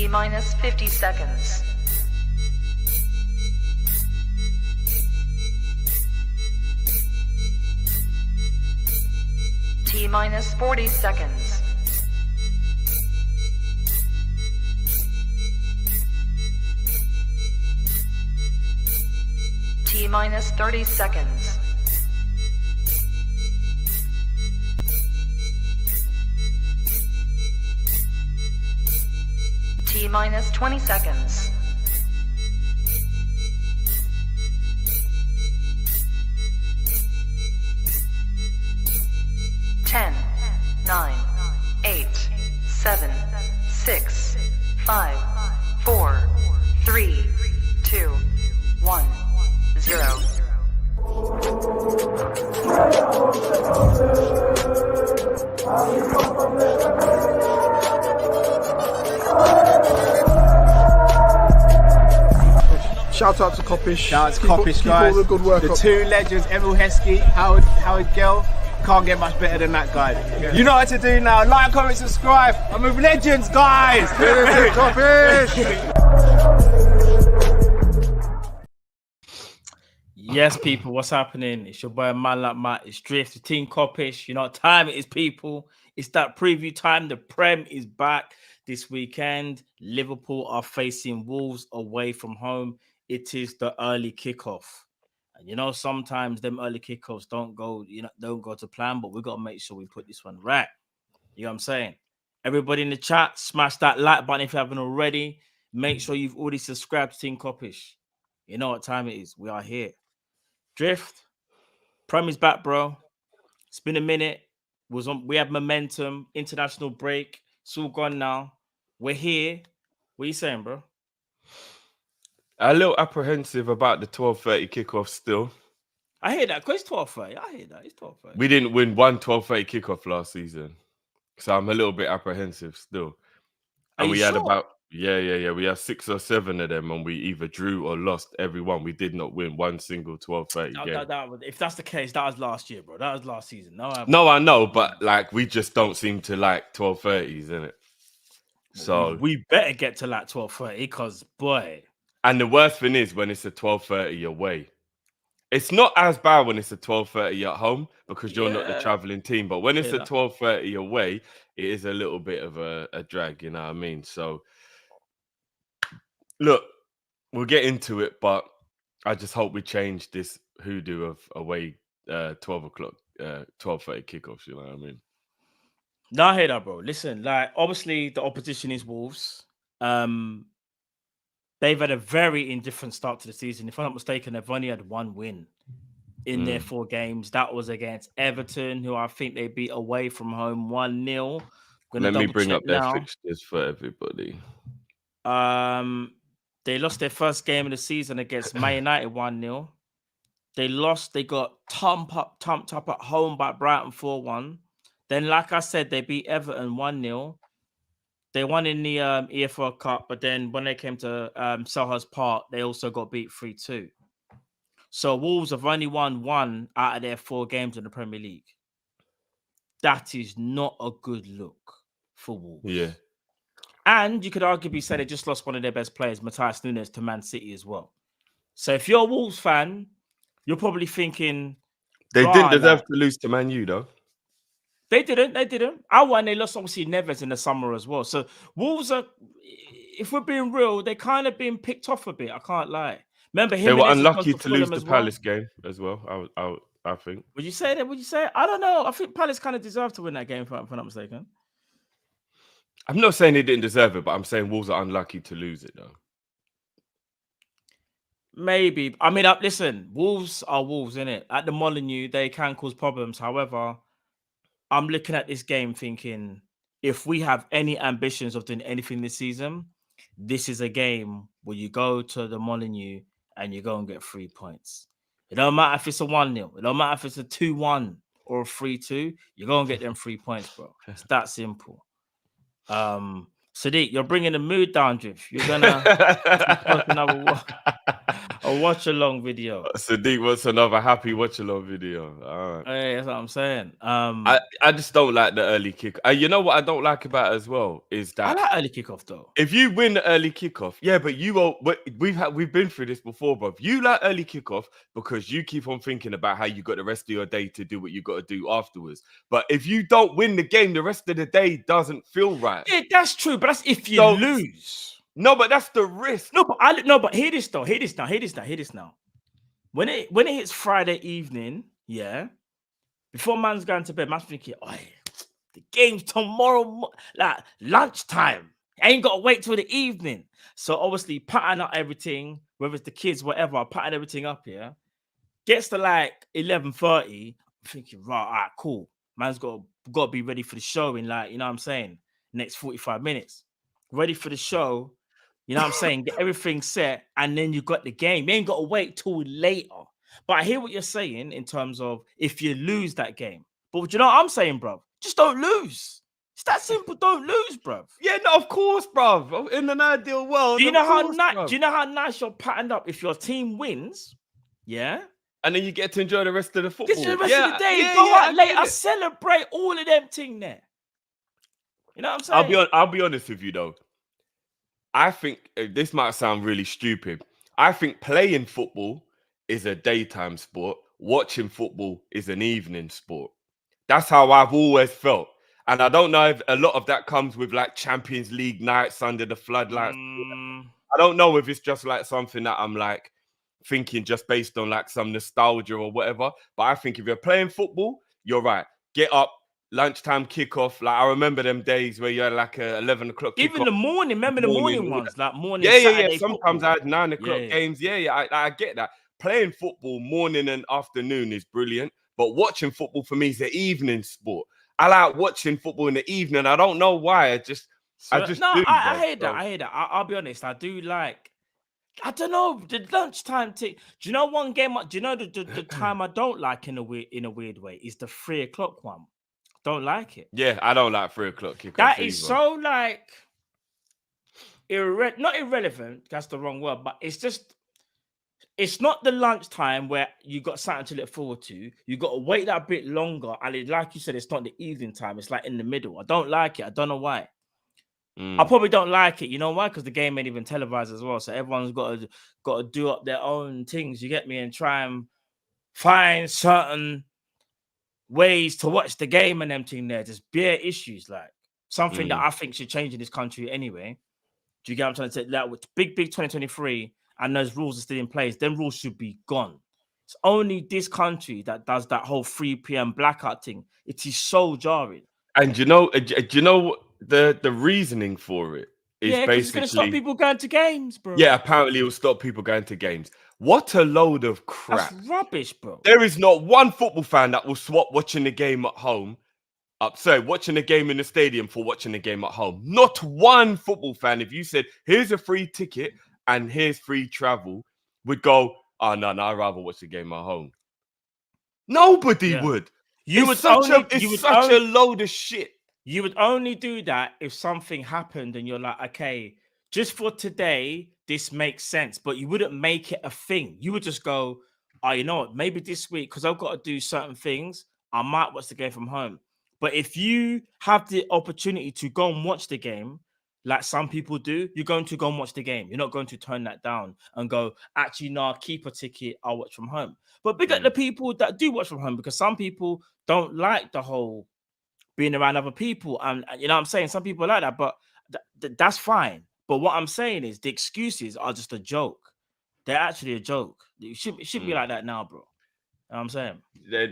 T-minus 50 seconds. T-minus 40 seconds. T-minus 30 seconds. T-minus 20 seconds. Ten, 9, 8, 7, 6, 5, 4, 3, 2, 1, 0. Shout out to Kop-Ish. Shout out to Kopish, guys. All the good work the up. two legends, Emil Heskey, Howard Gill. Can't get much better than that guy. Yeah. You know what to do now. Like, comment, subscribe. I'm with legends, guys. Kop-Ish. Yes, people, what's happening? It's your boy Man Like Matt. It's Drift, the team Kop-Ish. You know what time it is, people. It's that preview time. The Prem is back this weekend. Liverpool are facing Wolves away from home. It is the early kickoff. And you know, sometimes them early kickoffs don't go to plan, but we got to make sure we put this one right. You know what I'm saying? Everybody in the chat, smash that like button if you haven't already. Make sure you've already subscribed to Team Kop-Ish. You know what time it is. We are here. Drift, Prem is back, bro. It's been a minute. We have momentum, international break. It's all gone now. We're here. What are you saying, bro? A little apprehensive about the 12:30 kickoff still. I hear that, because it's 12:30. I hear that. It's 12:30. We didn't win one 12:30 kickoff last season. So I'm a little bit apprehensive still. And we had about, we had 6 or 7 of them, and we either drew or lost every one. We did not win one single 12:30 game. If that's the case, that was last year, bro. That was last season. No, I know, but like we just don't seem to like 12:30s, innit? So we better get to like 12:30, because boy. And the worst thing is when it's a 12:30 away. It's not as bad when it's a 12:30 at home because you're not the traveling team. But when it's a 12:30 away, it is a little bit of a drag, you know what I mean? So, look, we'll get into it, but I just hope we change this hoodoo of away 12 o'clock, 12:30 kickoffs, you know what I mean? No, I hear that, bro. Listen, like, obviously, the opposition is Wolves. They've had a very indifferent start to the season. If I'm not mistaken, they've only had one win in their 4 games. That was against Everton, who I think they beat away from home 1-0. Let me bring up their fixtures for everybody. They lost their first game of the season against Man United 1-0. They got thumped up at home by Brighton 4-1. Then, like I said, they beat Everton 1-0. They won in the EFL Cup, but then when they came to Selhurst Park, they also got beat 3-2. So Wolves have only won 1 out of their 4 games in the Premier League. That is not a good look for Wolves. Yeah. And you could arguably say they just lost one of their best players, Matthias Nunes, to Man City as well. So if you're a Wolves fan, you're probably thinking... They didn't deserve to lose to Man U, though. They didn't. And they lost, obviously, Neves in the summer as well. So Wolves are, if we're being real, they kind of been picked off a bit. I can't lie. Remember, they were unlucky to lose the Palace game as well, I think. Would you say that? Would you say? I don't know. I think Palace kind of deserved to win that game, if I'm not mistaken. I'm not saying they didn't deserve it, but I'm saying Wolves are unlucky to lose it, though. Maybe. I mean, listen, Wolves are Wolves, innit? At the Molineux, they can cause problems. However, I'm looking at this game thinking, if we have any ambitions of doing anything this season, this is a game where you go to the Molineux and you go and get 3 points. It don't matter if it's a 1-0. It don't matter if it's a 2-1 or a 3-2. You go and get them 3 points, bro. It's that simple. Sadiq, you're bringing the mood down, Drift. You're gonna post another A watch along video. Sadiq wants another happy watch along video. All right. Hey, that's what I'm saying. I just don't like the early kick. You know what I don't like about it as well is I that like early kickoff though. if you win the early kickoff, yeah, but we've been through this before, bro. You like early kickoff because you keep on thinking about how you got the rest of your day to do what you got to do afterwards. But if you don't win the game, the rest of the day doesn't feel right. Yeah, that's true. But that's if you lose. No, but that's the risk. No, but hear this though. Hear this now. When it hits Friday evening, yeah, before man's going to bed, man's thinking, oh, the game's tomorrow, like lunchtime. I ain't got to wait till the evening. So obviously, pattern up everything, whether it's the kids, whatever, pattern everything up here. Gets to like 11:30. I'm thinking, right, all right, cool. Man's got to be ready for the show in like, you know what I'm saying, next 45 minutes. Ready for the show. You know what I'm saying? Get everything set, and then you got the game. You ain't got to wait till later. But I hear what you're saying in terms of if you lose that game. But you know what I'm saying, bro? Just don't lose. It's that simple. Don't lose, bro. Yeah, no, of course, bro. In an ideal world, Do you know how nice you're patterned up if your team wins? Yeah. And then you get to enjoy the rest of the football. Get to the rest of the day. Go out later. Celebrate all of them thing there. You know what I'm saying? I'll be honest with you though. I think this might sound really stupid. I think playing football is a daytime sport. Watching football is an evening sport. That's how I've always felt. And I don't know if a lot of that comes with like Champions League nights under the floodlights. I don't know if it's just like something that I'm like thinking just based on like some nostalgia or whatever. But I think if you're playing football, you're right. Get up. Lunchtime kickoff, like I remember them days where you had like a 11 o'clock. Even the morning, remember the morning ones, like morning. Yeah. Sometimes I had 9 o'clock games. Yeah. I get that. Playing football morning and afternoon is brilliant, but watching football for me is an evening sport. I like watching football in the evening. I don't know why. I just I hear that. I'll be honest. I do like. I don't know the lunchtime thing. Do you know one game? Do you know the time I don't like in a weird way is the 3 o'clock one. Don't like it. Yeah, I don't like 3 o'clock kickoff. That is so like not irrelevant. That's the wrong word, but it's not the lunchtime where you got something to look forward to. You got to wait that bit longer, and like you said, it's not the evening time. It's like in the middle. I don't like it. I don't know why. I probably don't like it. You know why? Because the game ain't even televised as well, so everyone's got to do up their own things. You get me? And try and find certain ways to watch the game and them thing there. Just bare issues, like something that I think should change in this country anyway. Do you get what I'm trying to say? Like with big 2023, and those rules are still in place, them rules should be gone. It's only this country that does that whole 3 p.m. blackout thing. It is so jarring. And do you know the reasoning for it is basically it's going to stop people going to games, bro. Yeah, apparently it will stop people going to games. What a load of crap. That's rubbish, bro. There is not one football fan that will swap watching the game at home. Watching the game in the stadium for watching the game at home. Not one football fan, if you said, here's a free ticket and here's free travel, would go, oh, no, I'd rather watch the game at home. Nobody would. It's such a load of shit. You would only do that if something happened and you're like, okay, just for today, this makes sense. But you wouldn't make it a thing. You would just go, oh, you know what? Maybe this week, because I've got to do certain things, I might watch the game from home. But if you have the opportunity to go and watch the game, like some people do, you're going to go and watch the game. You're not going to turn that down and go, actually, no, I'll keep a ticket, I'll watch from home. But big up the people that do watch from home, because some people don't like the whole being around other people. And you know what I'm saying? Some people like that, but that's fine. But what I'm saying is the excuses are just a joke. They're actually a joke. It should be like that now, bro. You know what I'm saying?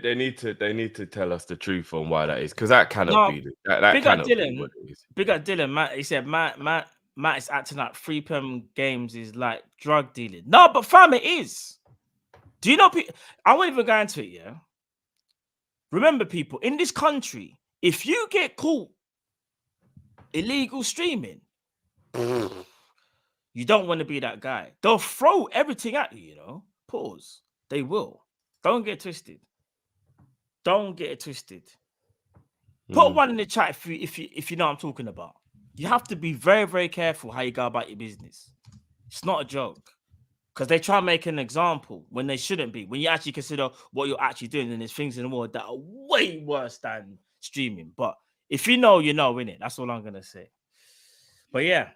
They need to tell us the truth on why that is, because that cannot be that cannot be what it is. Big up Dylan, Matt. He said Matt is acting like 3 p.m. games is like drug dealing. No, but fam, it is. Do you know people? I won't even go into it, yeah. Remember, people in this country, if you get caught illegal streaming, you don't want to be that guy. They'll throw everything at you, you know. Pause. They will. Don't get twisted. Don't get it twisted. Put one in the chat if you know what I'm talking about. You have to be very, very careful how you go about your business. It's not a joke. because they try and make an example when they shouldn't be. When you actually consider what you're actually doing, and there's things in the world that are way worse than streaming. But if you know, you know, innit? That's all I'm gonna say. But yeah,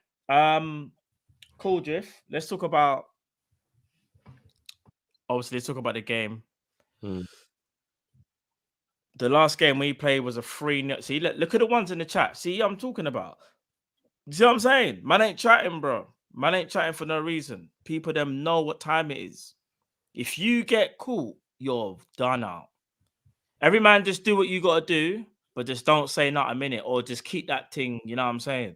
cool, Drift. Let's talk about. Obviously, let's talk about the game. The last game we played was a 3-0. See, look at the ones in the chat. See, I'm talking about. You see what I'm saying? Man ain't chatting, bro. Man ain't chatting for no reason. People them know what time it is. If you get caught, you're done out. Every man just do what you gotta do, but just don't say not a minute, or just keep that thing. You know what I'm saying?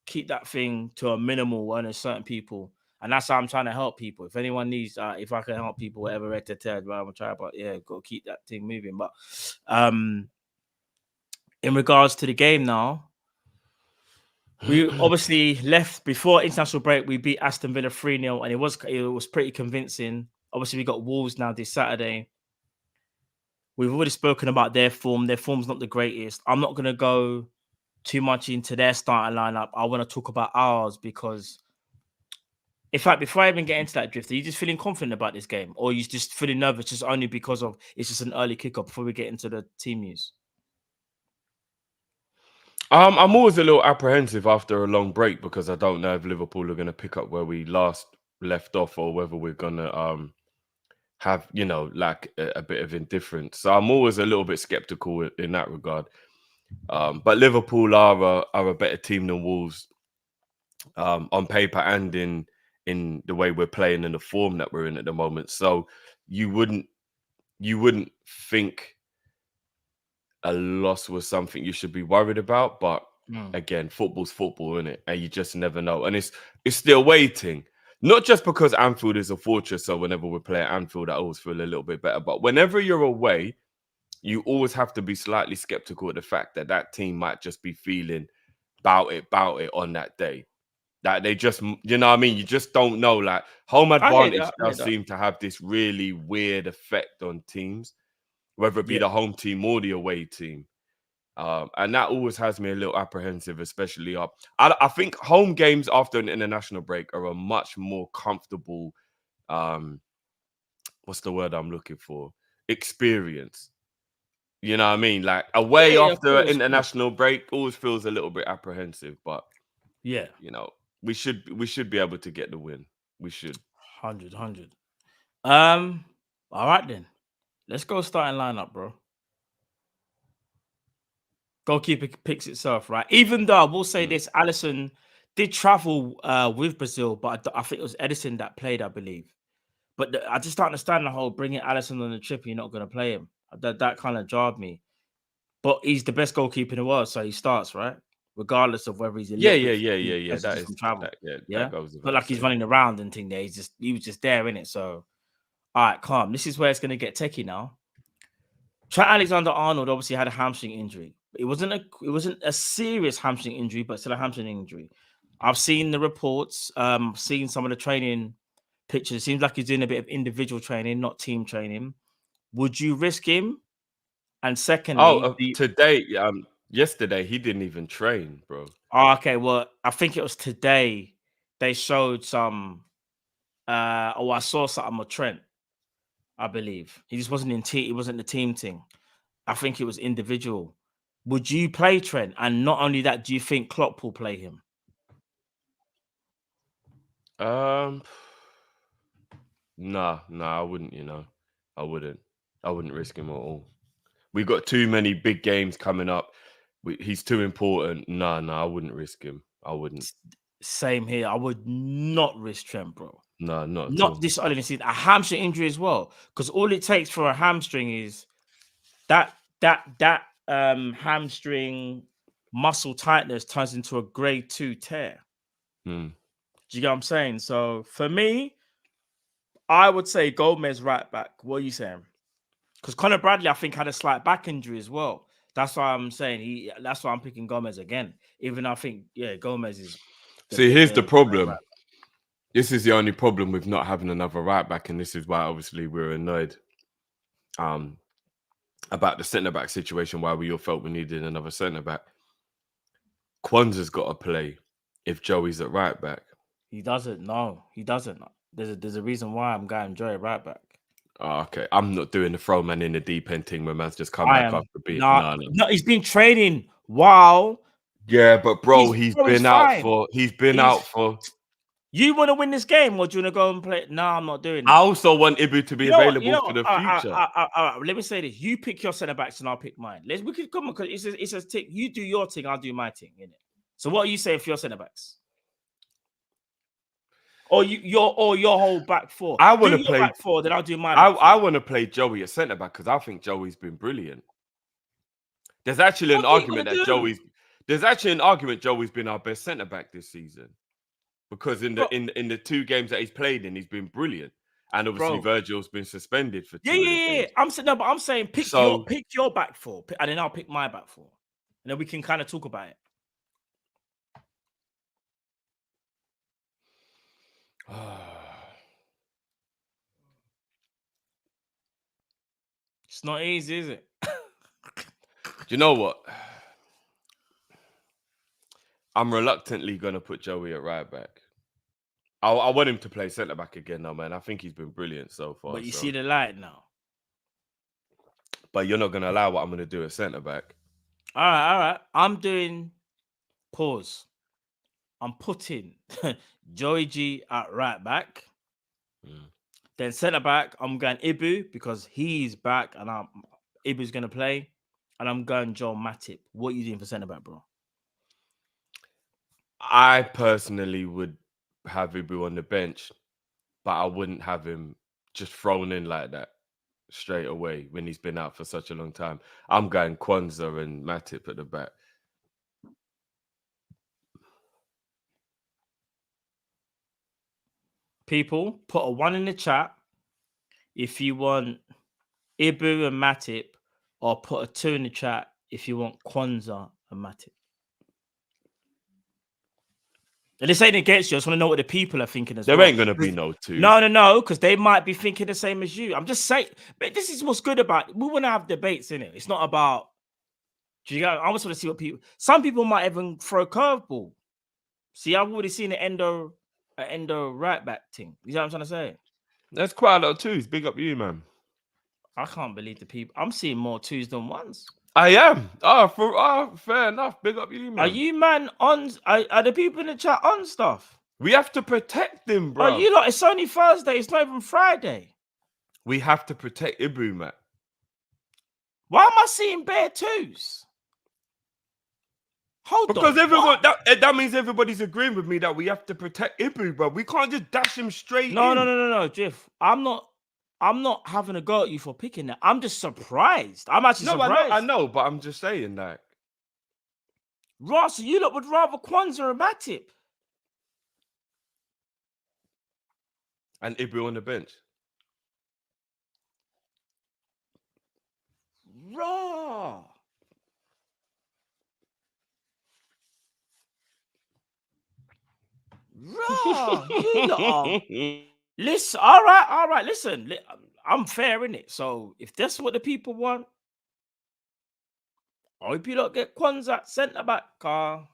Keep that thing to a minimal on certain people. And that's how I'm trying to help people. If anyone needs, if I can help people, whatever, I'm gonna try. But yeah, got to keep that thing moving. But in regards to the game now, we obviously left before international break. We beat Aston Villa 3-0, and it was pretty convincing. Obviously, we got Wolves now this Saturday. We've already spoken about their form. Their form's not the greatest. I'm not gonna go too much into their starting lineup. I want to talk about ours because. In fact, before I even get into that, Drift, are you just feeling confident about this game, or are you just feeling nervous just only because of it's just an early kickoff before we get into the team news? I'm always a little apprehensive after a long break because I don't know if Liverpool are going to pick up where we last left off or whether we're going to have, you know, like a bit of indifference. So I'm always a little bit skeptical in that regard. But Liverpool are a better team than Wolves on paper and in the way we're playing and the form that we're in at the moment. So you wouldn't think a loss was something you should be worried about, but again, football's football, isn't it? And you just never know. And it's still waiting. Not just because Anfield is a fortress, so whenever we play at Anfield, I always feel a little bit better. But whenever you're away, you always have to be slightly skeptical of the fact that that team might just be feeling about it on that day. That they just, you know what I mean? You just don't know. Like, home advantage does seem to have this really weird effect on teams, whether it be the home team or the away team. And that always has me a little apprehensive, especially up. I think home games after an international break are a much more comfortable, what's the word I'm looking for? Experience. You know what I mean? Like away after an international break always feels a little bit apprehensive, but yeah, you know, we should be able to get the win. We should. 100. All right then. Let's go starting lineup, bro. Goalkeeper picks itself, right? Even though I will say this, Alisson did travel with Brazil, but I think it was Edison that played, I believe. But I just don't understand the whole bringing Alisson on the trip and you're not going to play him. That kind of jarred me. But he's the best goalkeeper in the world, so he starts, right? Regardless of whether he's a yeah. That is from travel. That goes but like he's running around and thing there. He was just there, innit? So all right, calm. This is where it's gonna get techie now. Trent Alexander-Arnold obviously had a hamstring injury. It wasn't a serious hamstring injury, but still a hamstring injury. I've seen the reports, seen some of the training pictures. It seems like he's doing a bit of individual training, not team training. Would you risk him? And secondly, today, yesterday he didn't even train, bro. Oh, okay, well, I think it was today they showed some. I saw something with Trent. I believe he just wasn't in team. It wasn't the team thing. I think it was individual. Would you play Trent? And not only that, do you think Klopp will play him? Nah, I wouldn't. You know, I wouldn't risk him at all. We've got too many big games coming up. He's too important. No, I wouldn't risk him. I wouldn't. Same here. I would not risk Trent, bro. No, not this early in the season. A hamstring injury as well, because all it takes for a hamstring is that hamstring muscle tightness turns into a grade 2 tear. Do you get what I'm saying? So for me, I would say Gomez right back. What are you saying? Because Conor Bradley, I think, had a slight back injury as well. That's why I'm saying that's why I'm picking Gomez again. Even though I think, Gomez is. See, here's the problem. This is the only problem with not having another right back, and this is why obviously we're annoyed about the centre back situation. Why we all felt we needed another centre back. Kwanzaa's got to play if Joey's at right back. He doesn't. No, he doesn't. There's a reason why I'm going Joey right back. Oh, okay, I'm not doing the throw man in the deep end thing when man's just come I back am. after beat. No, No. he's been training while. Yeah, but bro, he's been out fine. for. You want to win this game, or do you want to go and play? No, I'm not doing that. I also want Ibu to be available for the future. Let me say this: you pick your centre backs, and I'll pick mine. We could come on because it's a tick. You do your thing, I'll do my thing. Innit? So, what are you saying for your centre backs? Or your whole back four? I want to play back four, then I'll do my. I want to play Joey at centre back because I think Joey's been brilliant. There's actually an argument that Joey's been our best centre back this season. Because in the 2 games that he's played in, he's been brilliant, and obviously Virgil's been suspended for 2 Yeah. I'm saying pick your back four, and then I'll pick my back four, and then we can kind of talk about it. It's not easy, is it? Do you know what? I'm reluctantly gonna put Joey at right back. I want him to play centre back again, though, man. I think he's been brilliant so far. But you see the light now. But you're not gonna allow what I'm gonna do at centre back. All right. I'm doing pause. I'm putting Joey G at right back. Then centre back, I'm going Ibu because he's back and Ibu's gonna play, and I'm going Joel Matip. What are you doing for centre back, bro? I personally would have Ibu on the bench, but I wouldn't have him just thrown in like that straight away when he's been out for such a long time. I'm going Kwanzaa and Matip at the back. People, put a 1 in the chat if you want Ibu and Matip, or put a 2 in the chat if you want Kwanzaa and Matip. And this ain't against you. I just want to know what the people are thinking as well. There ain't going to be no 2. No, because they might be thinking the same as you. I'm just saying, but this is what's good about it. We want to have debates in it. It's not about, I just want to see what people, some people might even throw a curveball. See, I've already seen an endo right back thing. You know what I'm trying to say? That's quite a lot of 2s. Big up you, man. I can't believe the people. I'm seeing more 2s than 1s. I am. Fair enough. Big up you, man. Are you, man, on? Are the people in the chat on stuff? We have to protect them, bro. Are you lot? It's only Thursday. It's not even Friday. We have to protect Ibu, man. Why am I seeing bare 2s? Because everyone that means everybody's agreeing with me that we have to protect Ibu, bro. We can't just dash him straight in. No, Jeff. I'm not having a go at you for picking that. I'm just surprised. I'm actually surprised. I know, but I'm just saying that. Ross, you lot would rather Kwanzaa and Matip. And Ibu on the bench. Raw. You lot. Listen, all right. Listen, I'm fair in it. So if that's what the people want, I hope you don't get Kwanzaa centre back. I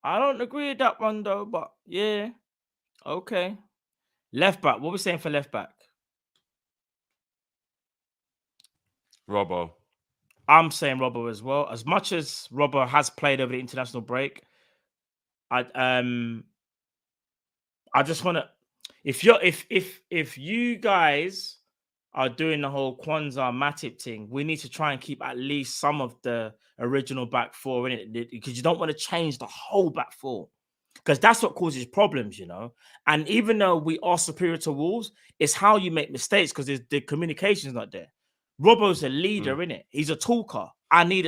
don't agree with that one though, but yeah, okay. Left back. What are we saying for left back? Robbo. I'm saying Robbo as well. As much as Robbo has played over the international break, I just want to. If you guys are doing the whole Kwanzaa Matip thing, we need to try and keep at least some of the original back four in it, because you don't want to change the whole back four, because that's what causes problems, you know. And even though we are superior to Wolves, it's how you make mistakes, because the communication's not there. Robbo's a leader, innit? He's a talker. I need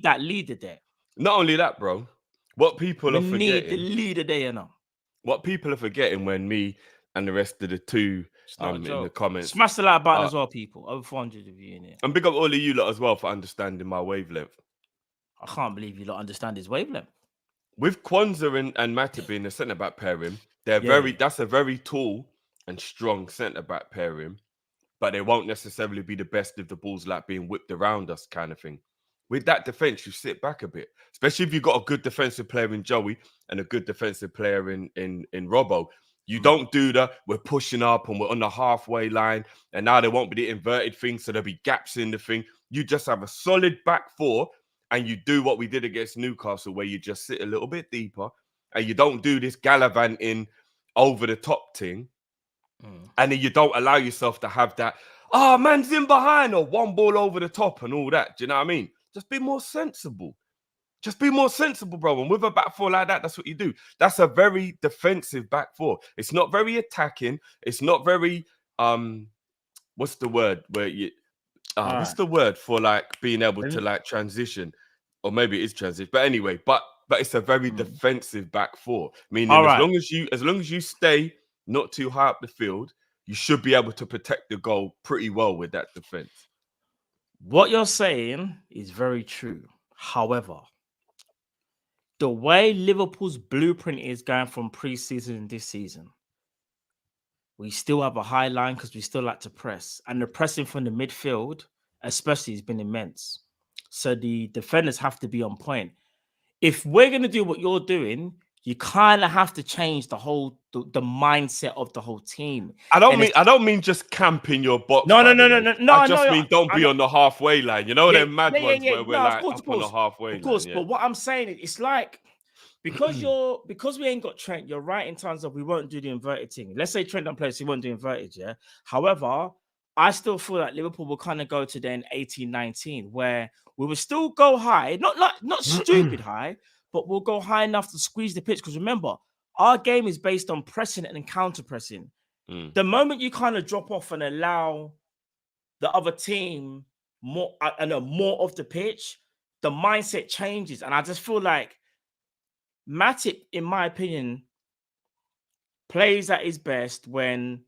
that leader there. Not only that, bro. What people are forgetting. Need the leader there, you know. What people are forgetting when me and the rest of the 2 in the comments. Smash the like button as well, people. Over 400 of you in here. And big up all of you lot as well for understanding my wavelength. I can't believe you lot understand his wavelength. With Kwanzaa and Matip being a centre-back pairing, that's a very tall and strong centre-back pairing, but they won't necessarily be the best if the ball's like being whipped around us kind of thing. With that defense, you sit back a bit, especially if you've got a good defensive player in Joey and a good defensive player in Robbo. You don't do we're pushing up and we're on the halfway line, and now there won't be the inverted thing, so there'll be gaps in the thing. You just have a solid back four, and you do what we did against Newcastle, where you just sit a little bit deeper, and you don't do this gallivanting over the top thing, and then you don't allow yourself to have that, man's in behind, or one ball over the top and all that. Do you know what I mean? Just be more sensible. Just be more sensible, bro. And with a back four like that, that's what you do. That's a very defensive back four. It's not very attacking. It's not very what's the word where you what's the word for like being able to like transition, or maybe it is transition. But anyway, but it's a very defensive back four. Meaning, as long as you stay not too high up the field, you should be able to protect the goal pretty well with that defense. What you're saying is very true. However, the way Liverpool's blueprint is going from pre-season and this season, we still have a high line because we still like to press. And the pressing from the midfield, especially, has been immense. So the defenders have to be on point. If we're going to do what you're doing, you kind of have to change the whole the mindset of the whole team. I don't mean just camping your box. No. I just mean don't be on the halfway line. You know, them mad ones where we're like up on the halfway line. Of course, but what I'm saying is, it's like because we ain't got Trent, you're right in terms of we won't do the inverted thing. Let's say Trent don't play, so he won't do inverted, yeah. However, I still feel like Liverpool will kind of go to then 18-19, where we will still go high, not stupid high, but we'll go high enough to squeeze the pitch. Because remember, our game is based on pressing and counter pressing. The moment you kind of drop off and allow the other team more of the pitch, the mindset changes. And I just feel like Matip, in my opinion, plays at his best when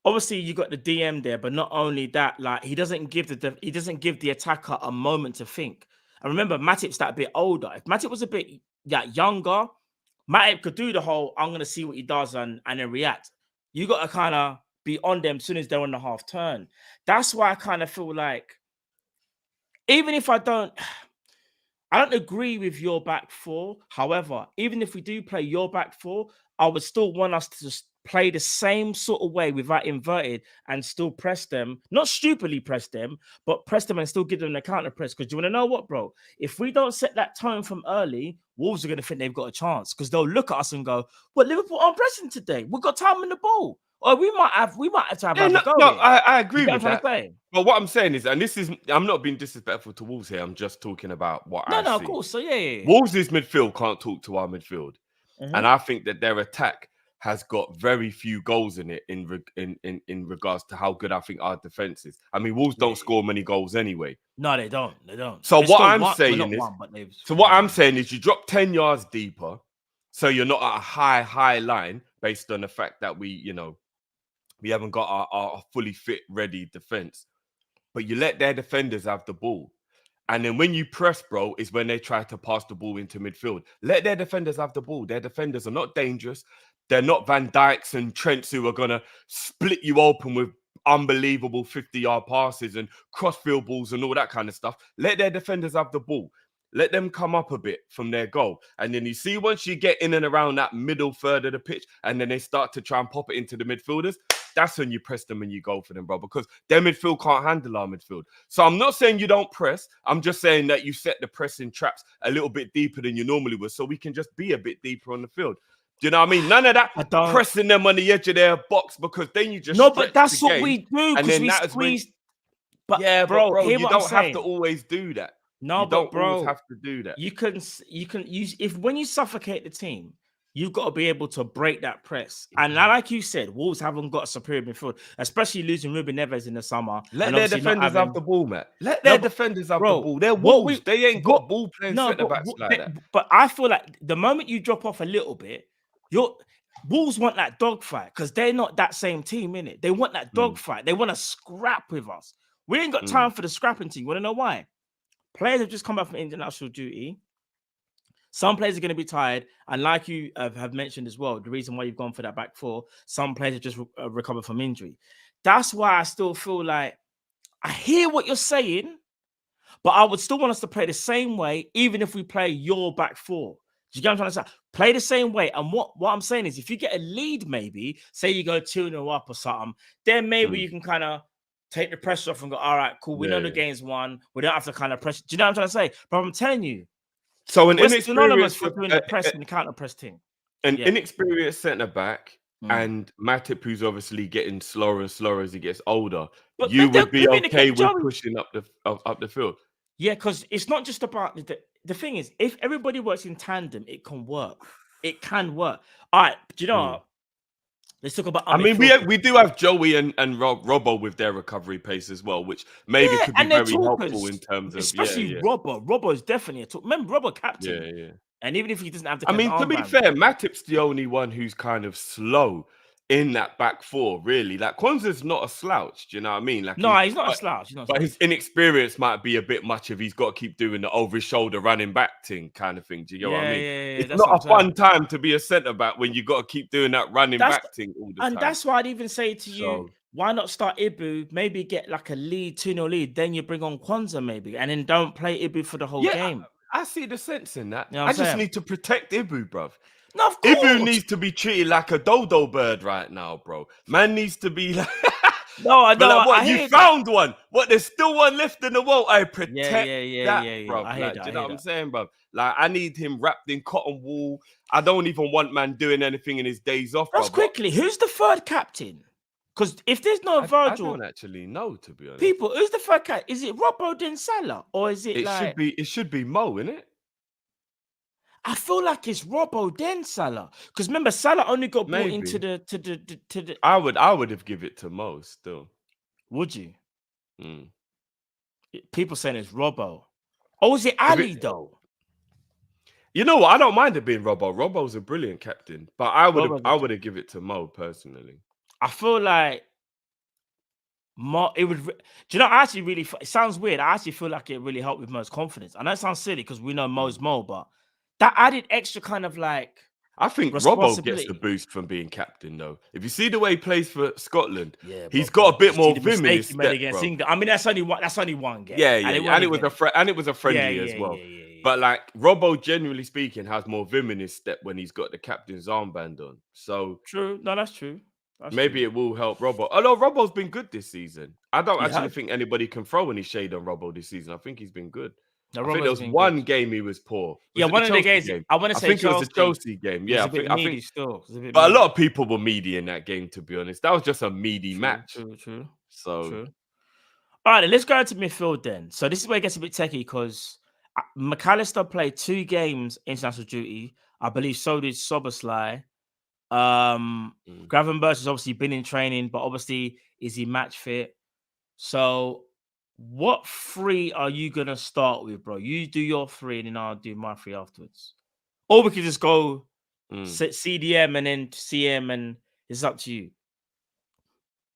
obviously you got the DM there, but not only that, like he doesn't give the attacker a moment to think. And remember, Matip's that bit older. If Matip was a bit younger, Matip could do the whole I'm gonna see what he does and then react. You got to kind of be on them as soon as they're on the half turn. That's why I kind of feel like, even if I don't agree with your back four. However, even if we do play your back four, I would still want us to just play the same sort of way without inverted and still press them. Not stupidly press them, but press them and still give them the counter press. Because you want to know what, bro? If we don't set that tone from early, Wolves are going to think they've got a chance because they'll look at us and go, well, Liverpool aren't pressing today. We've got time in the ball. Or we might have to have a go. No, I agree with that. But what I'm saying is, and I'm not being disrespectful to Wolves here. I'm just talking about what I see. No, of course. So yeah. Wolves' midfield can't talk to our midfield, and I think that their attack has got very few goals in it in regards to how good I think our defense is. I mean, Wolves don't score many goals anyway. No, they don't. So what I'm saying is, you drop 10 yards deeper, so you're not at a high line based on the fact that we haven't got our fully fit, ready defense. But you let their defenders have the ball. And then when you press, bro, is when they try to pass the ball into midfield. Let their defenders have the ball. Their defenders are not dangerous. They're not Van Dijks and Trents who are going to split you open with unbelievable 50-yard passes and cross-field balls and all that kind of stuff. Let their defenders have the ball. Let them come up a bit from their goal. And then you see once you get in and around that middle third of the pitch and then they start to try and pop it into the midfielders, that's when you press them and you go for them, bro, because their midfield can't handle our midfield. So I'm not saying you don't press. I'm just saying that you set the pressing traps a little bit deeper than you normally would so we can just be a bit deeper on the field. Do you know what I mean? None of that pressing them on the edge of their box because then you just but that's what we do because we squeeze. But yeah, bro, you don't have to always do that. No, you don't always have to do that. You can use when you suffocate the team, you've got to be able to break that press. And like you said, Wolves haven't got a superior midfield, especially losing Ruben Neves in the summer. Let their defenders have the ball, man. Let their defenders have the ball. They're Wolves. They ain't got ball playing centre backs like that. But I feel like the moment you drop off a little bit, Wolves want that dogfight because they're not that same team, innit? They want that dogfight. They want to scrap with us. We ain't got time for the scrapping team. You want to know why? Players have just come back from international duty. Some players are going to be tired. And like you have mentioned as well, the reason why you've gone for that back four, some players have just recovered from injury. That's why I still feel like I hear what you're saying, but I would still want us to play the same way, even if we play your back four. you get what I'm trying to say? Play the same way. And what I'm saying is, if you get a lead, maybe say you go 2-0 up or something, then maybe you can kind of take the pressure off and go, all right, cool. We know the game's won. We don't have to kind of press. Do you know what I'm trying to say? But I'm telling you, So an we're synonymous inexperienced, for doing the press and the counter press thing. inexperienced centre back and Matip, who's obviously getting slower and slower as he gets older. But you would be okay with Joey pushing up the field. Yeah, because it's not just about the thing is, if everybody works in tandem, it can work. It can work. All right, do you know what? Let's talk about. I mean, we do have Joey and Robbo with their recovery pace as well, which maybe could be very helpful in terms of especially Robbo. Robbo is definitely a talk. Remember, Robbo captain. Yeah. And even if he doesn't have the, I mean, to be fair, Matip's the only one who's kind of slow in that back four, really. Like Kwanzaa's not a slouch, do you know what I mean? Like he's not a slouch. But his inexperience might be a bit much if he's got to keep doing the over his shoulder running back thing kind of thing. Do you get what I mean? It's not a fun time to be a centre back when you got to keep doing that running back thing all the time. And that's why I'd even say to you, why not start Ibu? Maybe get like a lead, 2-0 lead, then you bring on Kwanzaa maybe, and then don't play Ibu for the whole game. I see the sense in that. You know I just need to protect Ibu, bruv. No, of course. Ibu needs to be treated like a dodo bird right now, bro. Man needs to be like... No, I know. Like, what, you found one. What, there's still one left in the world. I protect that, bro. Like, do you know what I'm saying, bro? Like, I need him wrapped in cotton wool. I don't even want man doing anything in his days off, bro. Just quickly, who's the third captain? Because if there's no Virgil... I don't actually know, to be honest. People, who's the third captain? Is it Robbo then Salah? Or is it It should be Mo, innit? I feel like it's Robbo then Salah, because remember Salah only got brought into the. I would have give it to Mo still. Would you? People saying it's Robbo. Oh, is it Ali though? You know what? I don't mind it being Robbo. Robbo's a brilliant captain, but I would have give it to Mo personally. I feel like Mo. It would. Do you know? I actually really. It sounds weird. I actually feel like it really helped with Mo's confidence. I know it sounds silly because we know Mo's Mo, but that added extra kind of like. I think Robbo gets the boost from being captain, though. If you see the way he plays for Scotland, he's got a bit more vim in his step, bro. I mean, that's only one game. Yeah. And it was a friendly as well. But like Robbo, generally speaking, has more vim in his step when he's got the captain's armband on. So true. No, that's true. Maybe it will help Robbo. Although Robbo's been good this season. I don't actually think anybody can throw any shade on Robbo this season. I think he's been good. No, I think there was one game he was poor. One of the games. I want to say it was a Chelsea game. Yeah, I think still. But a lot of people were meaty in that game, to be honest. That was just a meaty match. True. So, all right, let's go into midfield then. So this is where it gets a bit techie because McAllister played 2 games international duty. I believe so did Szoboszlai. Gravenberch has obviously been in training, but obviously is he match fit? So. What 3 are you gonna start with, bro? You do your 3 and then I'll do my 3 afterwards. Or we could just go CDM and then CM and it's up to you.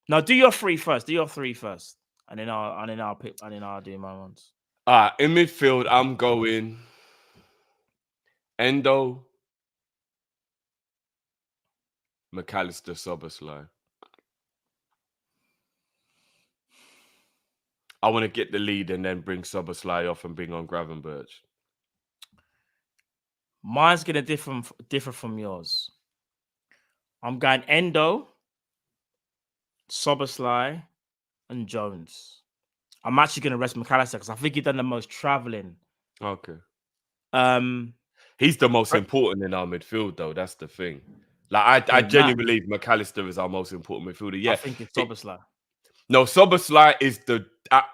Now do your 3 first. And then I'll do my ones. In midfield, I'm going Endo, McAllister, Szoboszlai. I want to get the lead and then bring Szoboszlai off and bring on Gravenberch. Mine's gonna differ from yours. I'm going Endo, Szoboszlai, and Jones. I'm actually gonna rest McAllister because I think he's done the most traveling. Okay. He's the most important in our midfield, though. That's the thing. Like I genuinely believe McAllister is our most important midfielder. Yeah, I think it's Szoboszlai. No, Szoboszlai is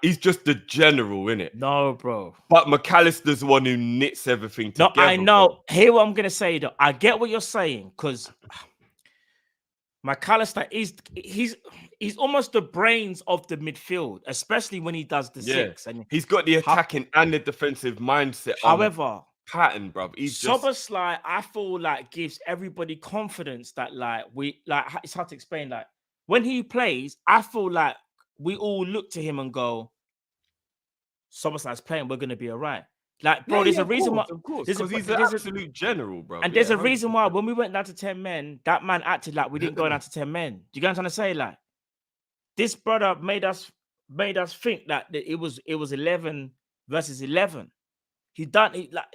he's just the general, innit? No, bro. But McAllister's the one who knits everything together. No, I know. Bro. Hear what I'm gonna say though. I get what you're saying, because McAllister he's almost the brains of the midfield, especially when he does the 6. And he's got the attacking and the defensive mindset. However, pattern, bro. Szoboszlai, I feel like gives everybody confidence that it's hard to explain. Like when he plays, I feel like we all look to him and go, Szoboszlai's playing, we're gonna be all right. Like, bro, there's a reason why. Of course, because he's an absolute general, bro. And there's a reason why when we went down to 10 men, that man acted like we didn't go down to 10 men. Do you get what I'm trying to say? Like, this brother made us think that it was 11 versus 11. He done it like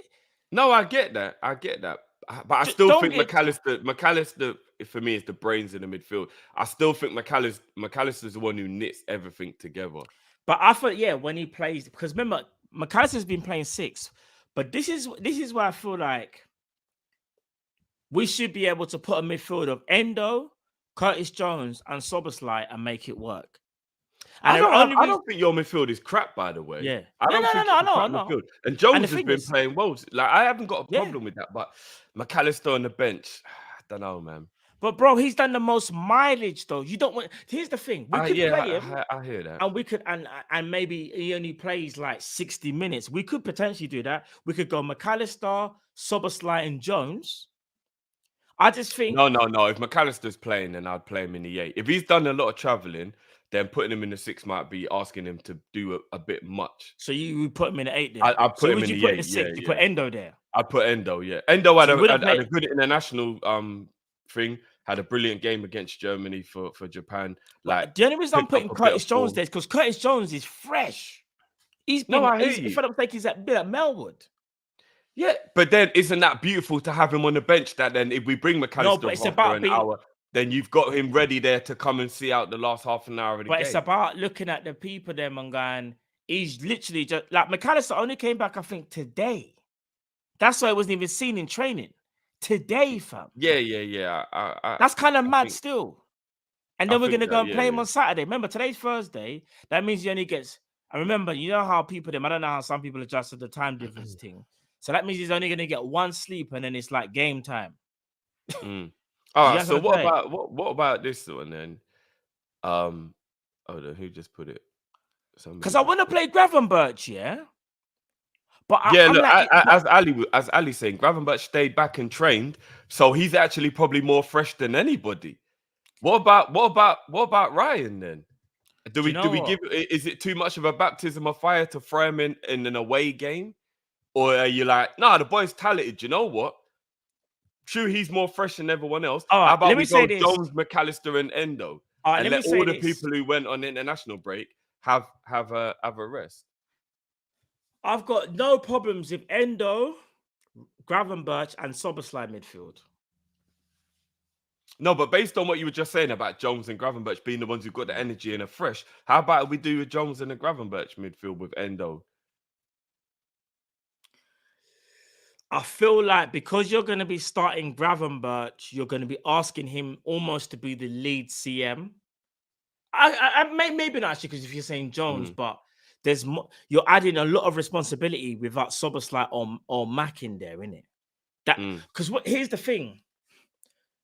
No, I get that. But I still Don't think get. McAllister for me is the brains in the midfield. I still think McAllister's the one who knits everything together. But I thought, yeah, when he plays, because remember, McAllister's been playing 6, but this is where I feel like we should be able to put a midfield of Endo, Curtis Jones, and Soboslai and make it work. And I don't think your midfield is crap, by the way. Yeah. I don't think it's a crap midfield. And Jones has been playing well. Like, I haven't got a problem with that. But McAllister on the bench, I don't know, man. But bro, he's done the most mileage though. You don't want. Here's the thing: we could play him. I hear that, and we could, and maybe he only plays like 60 minutes. We could potentially do that. We could go McAllister, Soboslai, and Jones. I just think no. If McAllister's playing, then I'd play him in the 8. If he's done a lot of traveling, then putting him in the 6 might be asking him to do a bit much. So you would put him in the 8 then? I put him in the 8. You put Endo there. I put Endo. Yeah, Endo had a good international thing. Had a brilliant game against Germany for Japan. Like, the only reason I'm putting Curtis Jones there is because Curtis Jones is fresh. He's been. If I don't think he's at Melwood. Yeah, but then isn't that beautiful to have him on the bench? That then if we bring McAllister after an hour, then you've got him ready there to come and see out the last half an hour of the game. But it's about looking at the people them and going, he's literally just like McAllister only came back, I think, today. That's why it wasn't even seen in training. Today, fam. Yeah. That's kind of mad still. And then we're going to go and play him on Saturday. Remember, today's Thursday. That means he only gets... And remember, you know how people... I don't know how some people adjusted the time difference thing. So that means he's only going to get 1 sleep and then it's like game time. All right, so what about this one then? Hold on, who just put it? Because I want to play Gravenberch, yeah? But as Ali's saying, Gravenberch stayed back and trained, so he's actually probably more fresh than anybody. What about Ryan then? Do we give? Is it too much of a baptism of fire to throw him in an away game, or are you like, nah, the boy's talented? You know what? True, he's more fresh than everyone else. How about we go Jones, McAllister, and Endo, and let all the people who went on international break have a rest. I've got no problems with Endo, Gravenberch, and Soboslai midfield. No, but based on what you were just saying about Jones and Gravenberch being the ones who've got the energy and are fresh, how about we do a Jones and a Gravenberch midfield with Endo? I feel like because you're going to be starting Gravenberch, you're going to be asking him almost to be the lead CM. Maybe not actually, because if you're saying Jones, but there's more, you're adding a lot of responsibility without Soboslai or Mac in there, innit? That because here's the thing.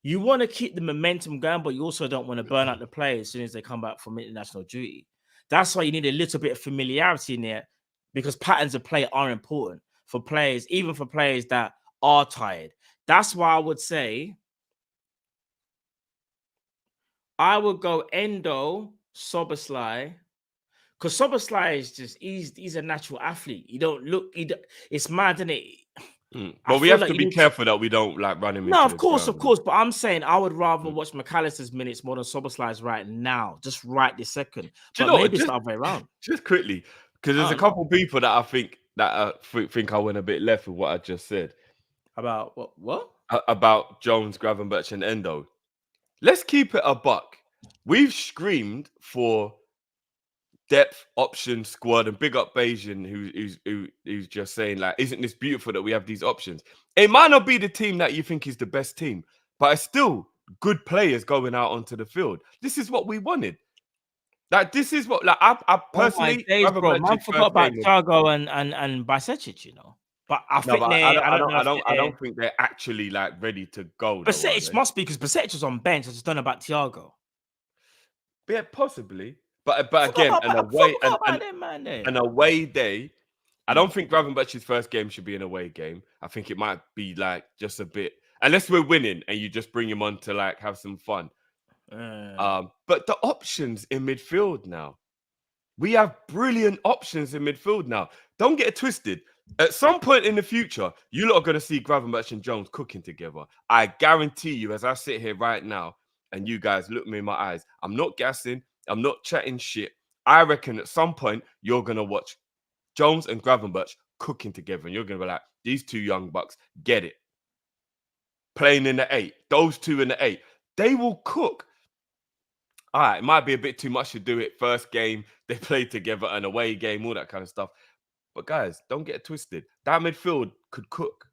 You want to keep the momentum going, but you also don't want to burn out the players as soon as they come back from international duty. That's why you need a little bit of familiarity in there, because patterns of play are important for players, even for players that are tired. That's why I would say I would go Endo, Soboslai, because Soboslai is just he's a natural athlete. You don't look. It's mad, isn't it? But we have to be careful that we don't like run him. No, of course. But I'm saying I would rather watch McAllister's minutes more than Soboslai's right now, just right this second. But maybe it's the other way around. Just quickly, because there's a couple people that I think I went a bit left with what I just said about what about Jones, Gravenberch, and Endo. Let's keep it a buck. We've screamed for depth option squad, and big up Bayesian who's just saying, like, isn't this beautiful that we have these options? It might not be the team that you think is the best team, but it's still good players going out onto the field. This is what we wanted. Like, this is what, like, I personally, I forgot about Thiago and Bajcetic, you know. But I think I don't think they're actually like ready to go. Bajcetic must be, because Bajcetic was on bench. I just don't know about Thiago. Yeah, possibly. But again, an away day. I don't think Gravenberch's first game should be an away game. I think it might be like just a bit, unless we're winning and you just bring him on to like have some fun. But the options in midfield now, we have brilliant options in midfield now. Don't get it twisted. At some point in the future, you lot are going to see Gravenberch and Jones cooking together. I guarantee you, as I sit here right now, and you guys look me in my eyes, I'm not gassing. I'm not chatting shit. I reckon at some point you're going to watch Jones and Gravenberch cooking together, and you're going to be like, these two young bucks get it. Playing in the 8, those two in the 8, they will cook. All right, it might be a bit too much to do it first game. They played together, an away game, all that kind of stuff. But guys, don't get it twisted. That midfield could cook.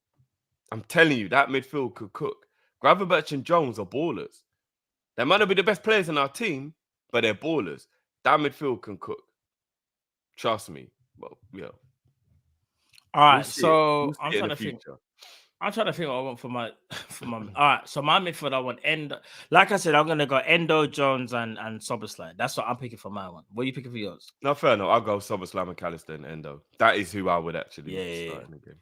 I'm telling you, that midfield could cook. Gravenberch and Jones are ballers. They might not be the best players in our team, but they're ballers. That midfield can cook. Trust me. Well, yeah. All right, We'll see so I'm trying to think. I'm trying to think what I want for my all right. So my midfield, I want Endo. Like I said, I'm gonna go Endo, Jones, and Soboslai. That's what I'm picking for my one. What are you picking for yours? No, fair enough. I'll go Soboslai, McAllister, and Endo. That is who I would actually start in the game.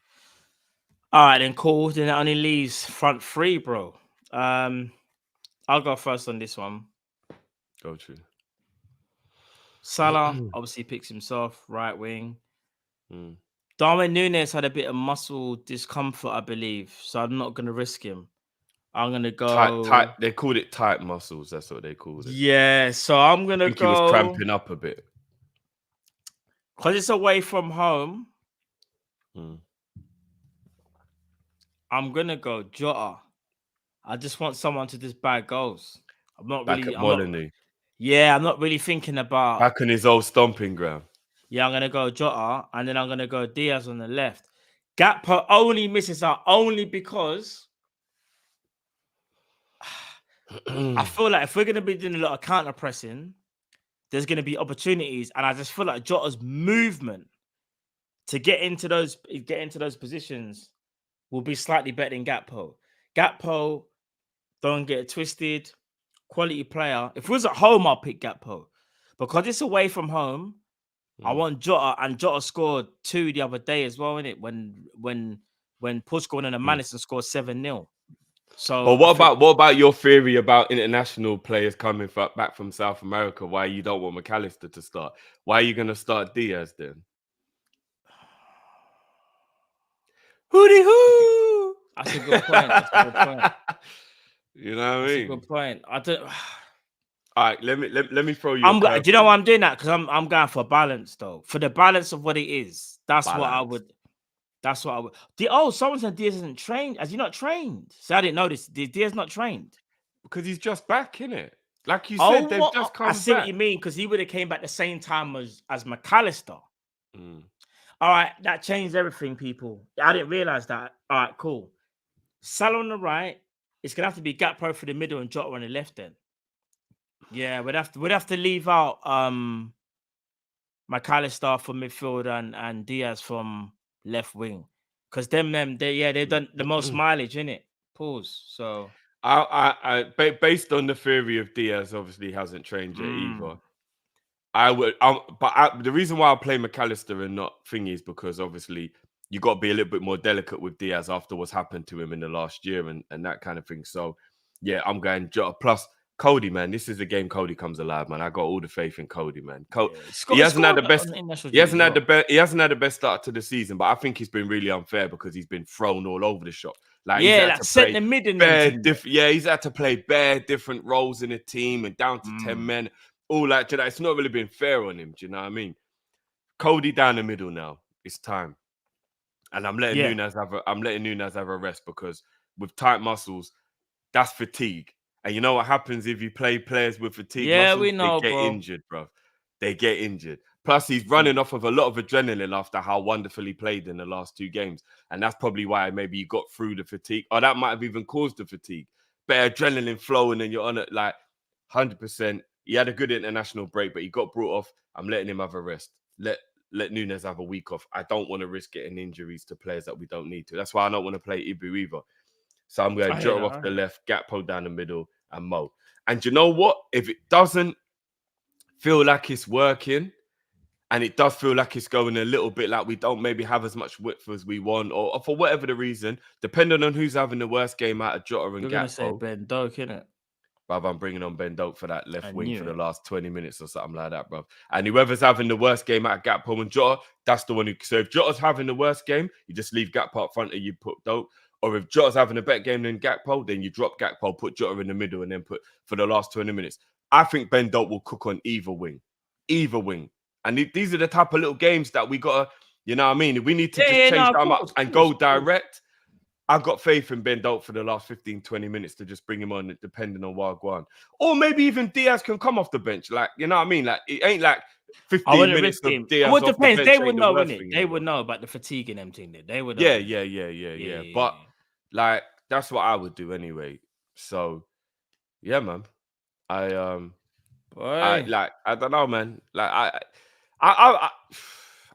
All right, then cool. Then it only leaves front three, bro. I'll go first on this one. Go true. Salah obviously picks himself, right wing. Mm. Darwin Núñez had a bit of muscle discomfort, I believe, so I'm not going to risk him. I'm going to go... Tight. They called it tight muscles. That's what they called it. Yeah, so I'm going to go... he was cramping up a bit. Because it's away from home, I'm going to go Jota. I just want someone to just bag goals. I'm not Back really... at Molineux. I'm not really thinking about... Back on his old stomping ground. Yeah, I'm going to go Jota, and then I'm going to go Diaz on the left. Gakpo only misses out only because I feel like if we're going to be doing a lot of counter pressing, there's going to be opportunities, and I just feel like Jota's movement to get into those positions will be slightly better than Gakpo. Gakpo, don't get it twisted, quality player. If it was at home, I'll pick Gakpo. Because it's away from home, I want Jota, and Jota scored 2 the other day as well, innit? When Puskov and Madison scored 7-0. So, but what about your theory about international players coming back from South America? Why you don't want McAllister to start? Why are you going to start Diaz then? Hootie hoo! That's a good point. You know what I mean? That's a good point. I don't. All right, let me throw you. Do you know why I'm doing that? Because I'm going for balance though. For the balance of what it is, that's what I would. Someone said Diaz isn't trained. Has he not trained? So I didn't notice. Diaz not trained because he's just back, innit? Like you said, they've just come back. I see what you mean, because he would have came back the same time as McAllister. All right, that changed everything, people. I didn't realize that. All right, cool. Salah on the right. It's gonna have to be Gakpo for the middle and Jota on the left then. Yeah, we'd have to leave out McAllister from midfield and Diaz from left wing, because they've done the most mileage in it. Pause. So I based on the theory of Diaz, obviously hasn't trained yet either. I would, the reason why I play McAllister and not Thingy is because obviously you got to be a little bit more delicate with Diaz after what's happened to him in the last year and that kind of thing. So yeah, I'm going Jota. Plus Cody, man, this is a game Cody comes alive, man. I got all the faith in Cody, man. He hasn't had the best. He hasn't had the best. He hasn't had the best start to the season, but I think he's been really unfair because he's been thrown all over the shop. Like centre mid in he's had to play bare different roles in the team and down to 10 men. All that, it's not really been fair on him. Do you know what I mean? Cody down the middle now. It's time, and I'm letting Núñez have a rest because with tight muscles, that's fatigue. And you know what happens if you play players with fatigue muscles? We know, they get injured, bro. They get injured. Plus, he's running off of a lot of adrenaline after how wonderful he played in the last 2 games. And that's probably why maybe you got through the fatigue. Or that might have even caused the fatigue. Better adrenaline flowing and you're on it like 100%. He had a good international break, but he got brought off. I'm letting him have a rest. Let Núñez have a week off. I don't want to risk getting injuries to players that we don't need to. That's why I don't want to play Ibu either. So I'm going to Jota off the left, Gakpo down the middle, and Mo. And you know what? If it doesn't feel like it's working, and it does feel like it's going a little bit like we don't maybe have as much width as we want, or for whatever the reason, depending on who's having the worst game out of Jota and Gakpo. You're going to say Ben Doak, innit? Bruv, I'm bringing on Ben Doak for that left wing for the last 20 minutes or something like that, bruv. And whoever's having the worst game out of Gakpo and Jota, that's the one who... So if Jota's having the worst game, you just leave Gakpo up front and you put Doak. Or if Jota's having a better game than Gakpo, then you drop Gakpo, put Jota in the middle, and then put for the last 20 minutes. I think Ben Doak will cook on either wing. Either wing. And these are the type of little games that we got You know what I mean? If we need to Yeah, just yeah, change no, of them up course, and of go course, of course. direct. I've got faith in Ben Dolt for the last 15, 20 minutes to just bring him on, depending on Wagwan. Or maybe even Diaz can come off the bench. Like, you know what I mean? Like, it ain't like I 15 wouldn't minutes risk of him. Diaz Well, it off the depends. bench They would ain't the know, worst innit? thing in They the would world. know about the fatigue and them thing. They would know. Yeah, innit? yeah. But, like, that's what I would do anyway. So, yeah, man. Boy. I don't know, man. Like,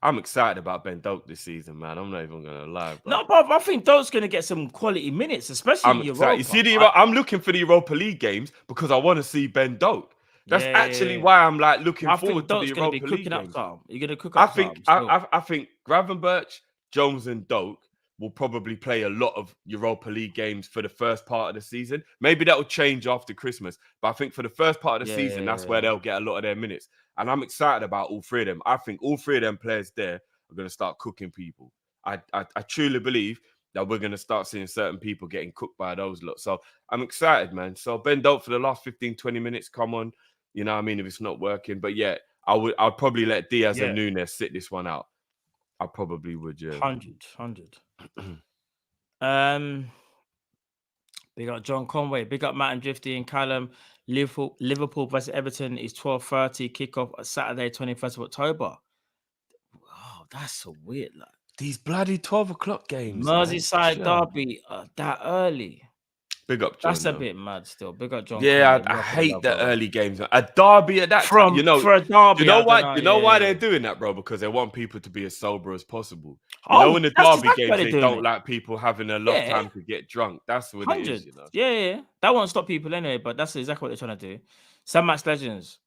I'm excited about Ben Doak this season, man. I'm not even gonna lie, bro. No, but I think Doak's going to get some quality minutes, especially I'm in excited. You Europa. see, I'm looking for the Europa League games because I want to see Ben Doak. That's actually Yeah. why I'm like looking I forward think to the Doak's going to be Europa League cooking up games. some. You're going to cook I up think some. I think Gravenberch, Jones, and Doak will probably play a lot of Europa League games for the first part of the season. Maybe that will change after Christmas, but I think for the first part of the season, that's where they'll get a lot of their minutes. And I'm excited about all three of them. I think all three of them players there are going to start cooking people. I truly believe that we're going to start seeing certain people getting cooked by those lot. So I'm excited, man. So Ben Doak for the last 15, 20 minutes, come on. You know what I mean? If it's not working. But yeah, I'd probably let Diaz and Nunes sit this one out. I probably would, yeah. 100. Big up John Conway. Big up Matt and Drifty and Callum. Liverpool versus Everton is 12:30. Kickoff Saturday, 21st of October. Oh, that's so weird. Like these bloody 12 o'clock games. Merseyside derby that early. Big up John. That's a bit mad still. Big up John. Yeah, Conway. I hate the early games. A derby at that time, you know. For a derby, you know why? You know why they're doing that, bro? Because they want people to be as sober as possible. You know, in the derby games, they don't like people having a lot of time to get drunk. That's what it is, you know. Yeah. That won't stop people anyway, but that's exactly what they're trying to do. Sam Max Legends.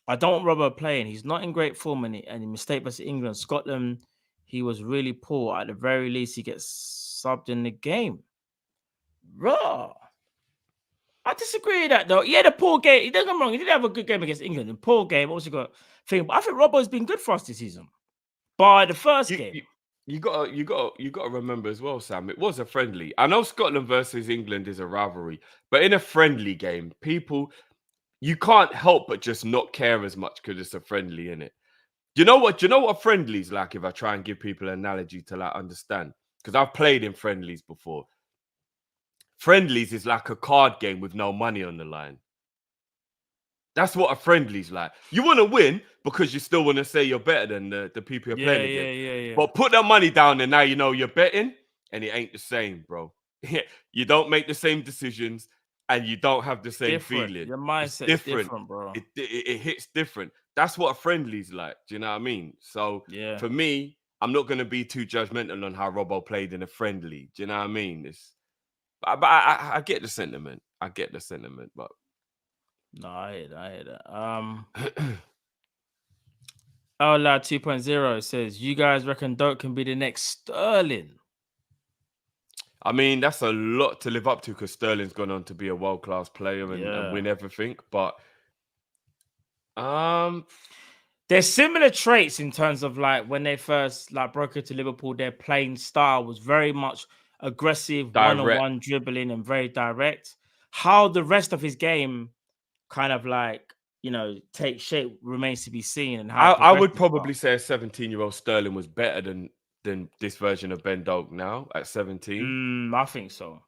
I don't want Robbo playing. He's not in great form and he mistake versus England. Scotland, he was really poor. At the very least, he gets subbed in the game. Raw. I disagree with that though. Yeah, the poor game. He doesn't get me wrong. He did have a good game against England. The poor game also got thing. But I think Robbo's been good for us this season. By the first game. You gotta remember as well, Sam. It was a friendly. I know Scotland versus England is a rivalry, but in a friendly game, you can't help but just not care as much because it's a friendly, innit? Do you know what a friendly's like? If I try and give people an analogy to like understand, because I've played in friendlies before. Friendlies is like a card game with no money on the line. That's what a friendly's like. You want to win because you still want to say you're better than the people you're playing against. Yeah. But put that money down and now you know you're betting and it ain't the same, bro. You don't make the same decisions and you don't have the same feeling. Your mindset is different, bro. It hits different. That's what a friendly's like. Do you know what I mean? So for me, I'm not going to be too judgmental on how Robbo played in a friendly. Do you know what I mean? But I get the sentiment. But no, I hear that. Lad 2.0 says, you guys reckon Doak can be the next Sterling? I mean, that's a lot to live up to because Sterling's gone on to be a world-class player and win everything. But there's similar traits in terms of like when they first like broke into Liverpool, their playing style was very much aggressive, one-on-one dribbling and very direct. How the rest of his game kind of like, you know, take shape remains to be seen. And how I would probably say a 17-year-old Sterling was better than this version of Ben Doak now at 17. I think so.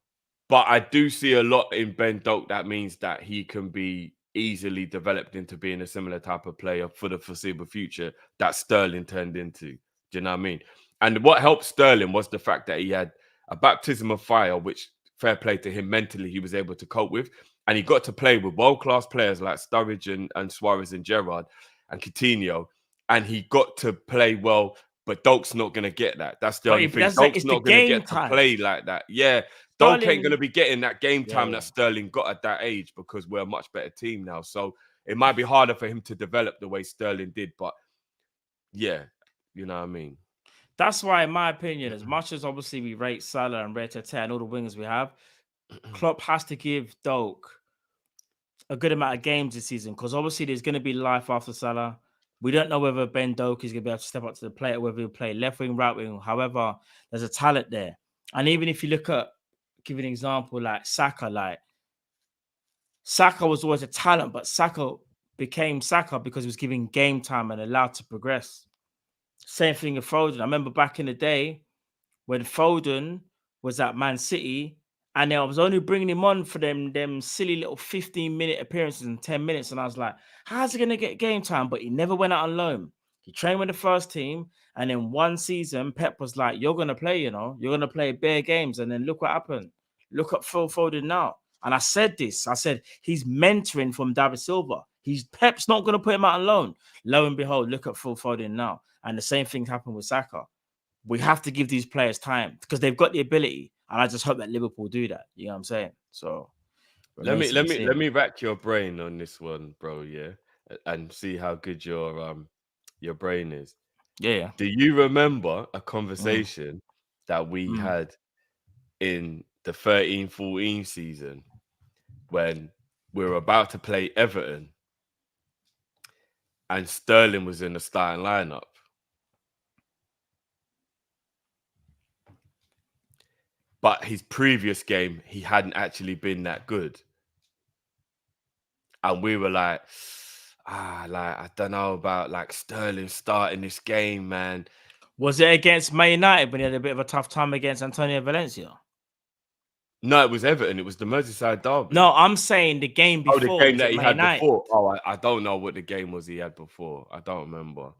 But I do see a lot in Ben Doak that means that he can be easily developed into being a similar type of player for the foreseeable future that Sterling turned into. Do you know what I mean? And what helped Sterling was the fact that he had a baptism of fire, which fair play to him mentally, he was able to cope with. And he got to play with world-class players like Sturridge and Suarez and Gerrard and Coutinho. And he got to play well, but Doak's not going to get that. That's the only thing. Doak's not going to get to play like that. Yeah, Doak ain't going to be getting that game time that Sterling got at that age because we're a much better team now. So it might be harder for him to develop the way Sterling did. But yeah, you know what I mean? That's why, in my opinion, as much as obviously we rate Salah and Tete and all the wingers we have, Klopp has to give Doak a good amount of games this season because obviously there's going to be life after Salah. We don't know whether Ben Doak is going to be able to step up to the plate or whether he'll play left wing, right wing. However, there's a talent there. And even if you look at, give an example like Saka was always a talent, but Saka became Saka because he was given game time and allowed to progress. Same thing with Foden. I remember back in the day when Foden was at Man City, and I was only bringing him on for them silly little 15-minute appearances in 10 minutes. And I was like, how's he going to get game time? But he never went out on loan. He trained with the first team. And in one season, Pep was like, you're going to play, you're going to play bare games. And then look what happened. Look at Phil Foden now. And I said this. I said, he's mentoring from David Silva. Pep's not going to put him out on loan. Lo and behold, look at Phil Foden now. And the same thing happened with Saka. We have to give these players time because they've got the ability. And I just hope that Liverpool do that. You know what I'm saying? So let me rack your brain on this one, bro. Yeah, and see how good your brain is. Yeah. Do you remember a conversation that we had in the 13-14 season when we were about to play Everton and Sterling was in the starting lineup? But his previous game, he hadn't actually been that good. And we were like, I don't know about like Sterling starting this game, man. Was it against Man United when he had a bit of a tough time against Antonio Valencia? No, it was Everton. It was the Merseyside derby. No, I'm saying the game before. Oh, the game that he had before. Oh, I don't know what the game was he had before. I don't remember.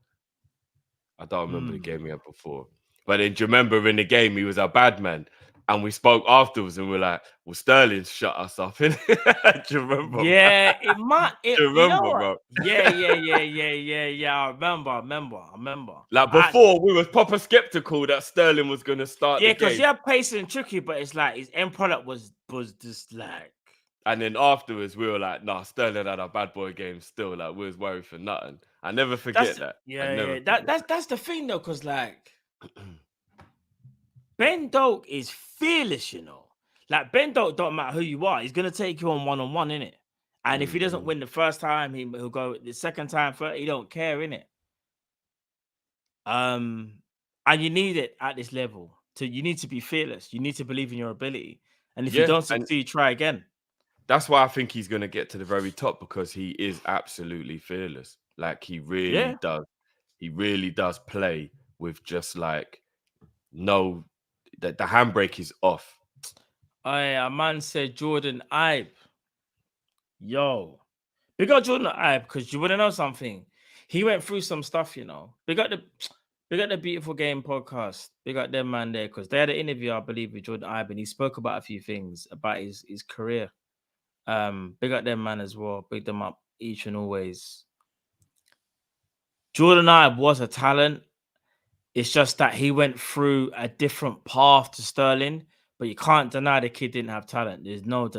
The game he had before. But then, do you remember in the game, he was a bad man? And we spoke afterwards and we're like, well, Sterling shut us up. Do you remember? Yeah, it might. Do you remember, bro? Yeah. I remember. Like before, we were proper skeptical that Sterling was going to start the game. Yeah, because he had pace and tricky, but it's like his end product was just like... And then afterwards, we were like, nah, Sterling had a bad boy game still. Like, we was worried for nothing. I never forget that. Yeah. That's the thing, though, because like... Ben Doak is fearless, Like Ben Doak don't matter who you are, he's gonna take you on one-on-one, innit? And if he doesn't win the first time, he'll go the second time. He don't care, innit? And you need it at this level. You need to be fearless. You need to believe in your ability. And if you don't succeed, try again. That's why I think he's gonna get to the very top because he is absolutely fearless. Like he really does. He really does play with just like no. The handbrake is off. A man said Jordan Ibe. Yo. Big up Jordan Ibe, because you want to know something. He went through some stuff, Big up the Beautiful Game podcast. Big up them man there, because they had an interview, I believe, with Jordan Ibe, and he spoke about a few things about his career. Big up them man as well. Big them up each and always. Jordan Ibe was a talent. It's just that he went through a different path to Sterling, but you can't deny the kid didn't have talent. There's no.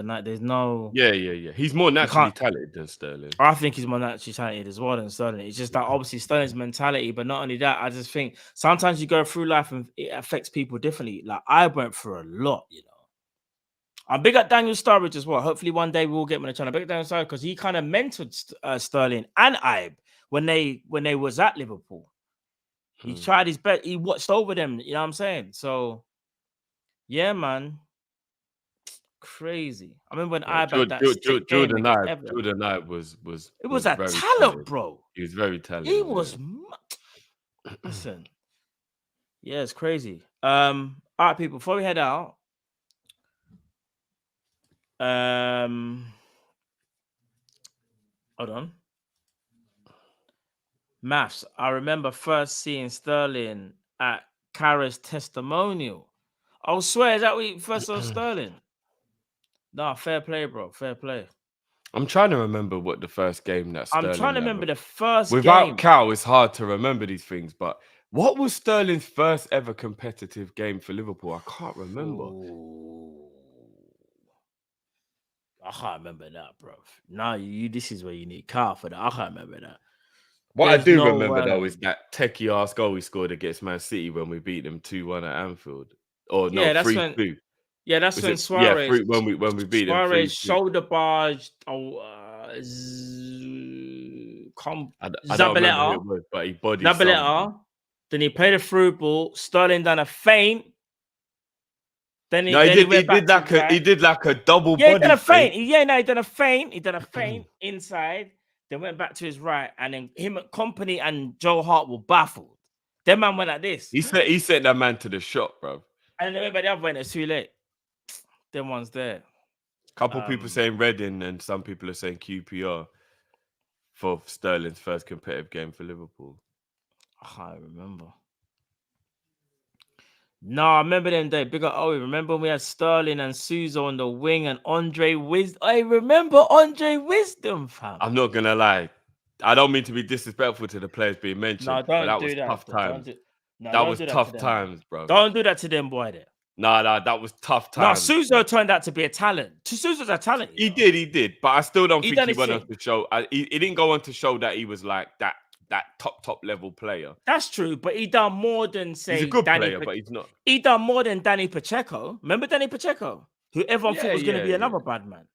Yeah. He's more naturally talented than Sterling. I think he's more naturally talented as well than Sterling. It's just that obviously Sterling's mentality, but not only that, I just think sometimes you go through life and it affects people differently. Like I went through a lot, I'm big at Daniel Sturridge as well. Hopefully one day we'll get him on the channel. Big at Daniel Sturridge because he kind of mentored Sterling and Ibe when they was at Liverpool. He tried his best. He watched over them. You know what I'm saying? So, yeah, man. Crazy. I remember when Jordan Ibe was it was a talent, talented. Bro. He was very talented. He was... Listen. Yeah, it's crazy. All right, people. Before we head out, hold on. Maths. I remember first seeing Sterling at Kara's testimonial. I swear, is that we first saw Sterling? Nah, fair play, bro. Fair play. I'm trying to remember what the first game that Sterling... I'm trying to remember the first Without game. Cal, it's hard to remember these things, but what was Sterling's first ever competitive game for Liverpool? I can't remember. Ooh. I can't remember that, bro. Now this is where you need Cal for that. I can't remember that. What I do remember, though, is that techie-ass goal we scored against Man City when we beat them 2-1 at Anfield. Or no, 3-2. Yeah, that's when Suarez... Yeah, when we beat them 3-2. Suarez shoulder barged... I don't remember who it was, but he bodied Zabaleta. Then he played a through ball. Sterling done a feint. Then he did like a double body. He done a feint. He done a feint. He done a feint inside. Then went back to his right, and then him, Company, and Joe Hart were baffled. Them man went like this. He sent that man to the shop, bro. And then everybody else went, it's too late. Them ones there. Couple people saying Reading, and some people are saying QPR for Sterling's first competitive game for Liverpool. I can't remember. No, I remember them day. Big up Owen. Remember when we had Sterling and Suso on the wing and Andre Wisdom? I remember Andre Wisdom, fam. I'm not gonna lie. I don't mean to be disrespectful to the players being mentioned. No, but don't that was do that. tough times. That was tough times, bro. Don't do that to them, boy. There. Nah, that was tough times. No, Suso turned out to be a talent. Suso's a talent. He did. But I still don't think he went thing. on to show. He didn't go on to show that he was like that top level player. That's true, but he done more than say. He's a good player, but he's not. He done more than Danny Pacheco. Remember Danny Pacheco, who everyone thought was going to be another bad man.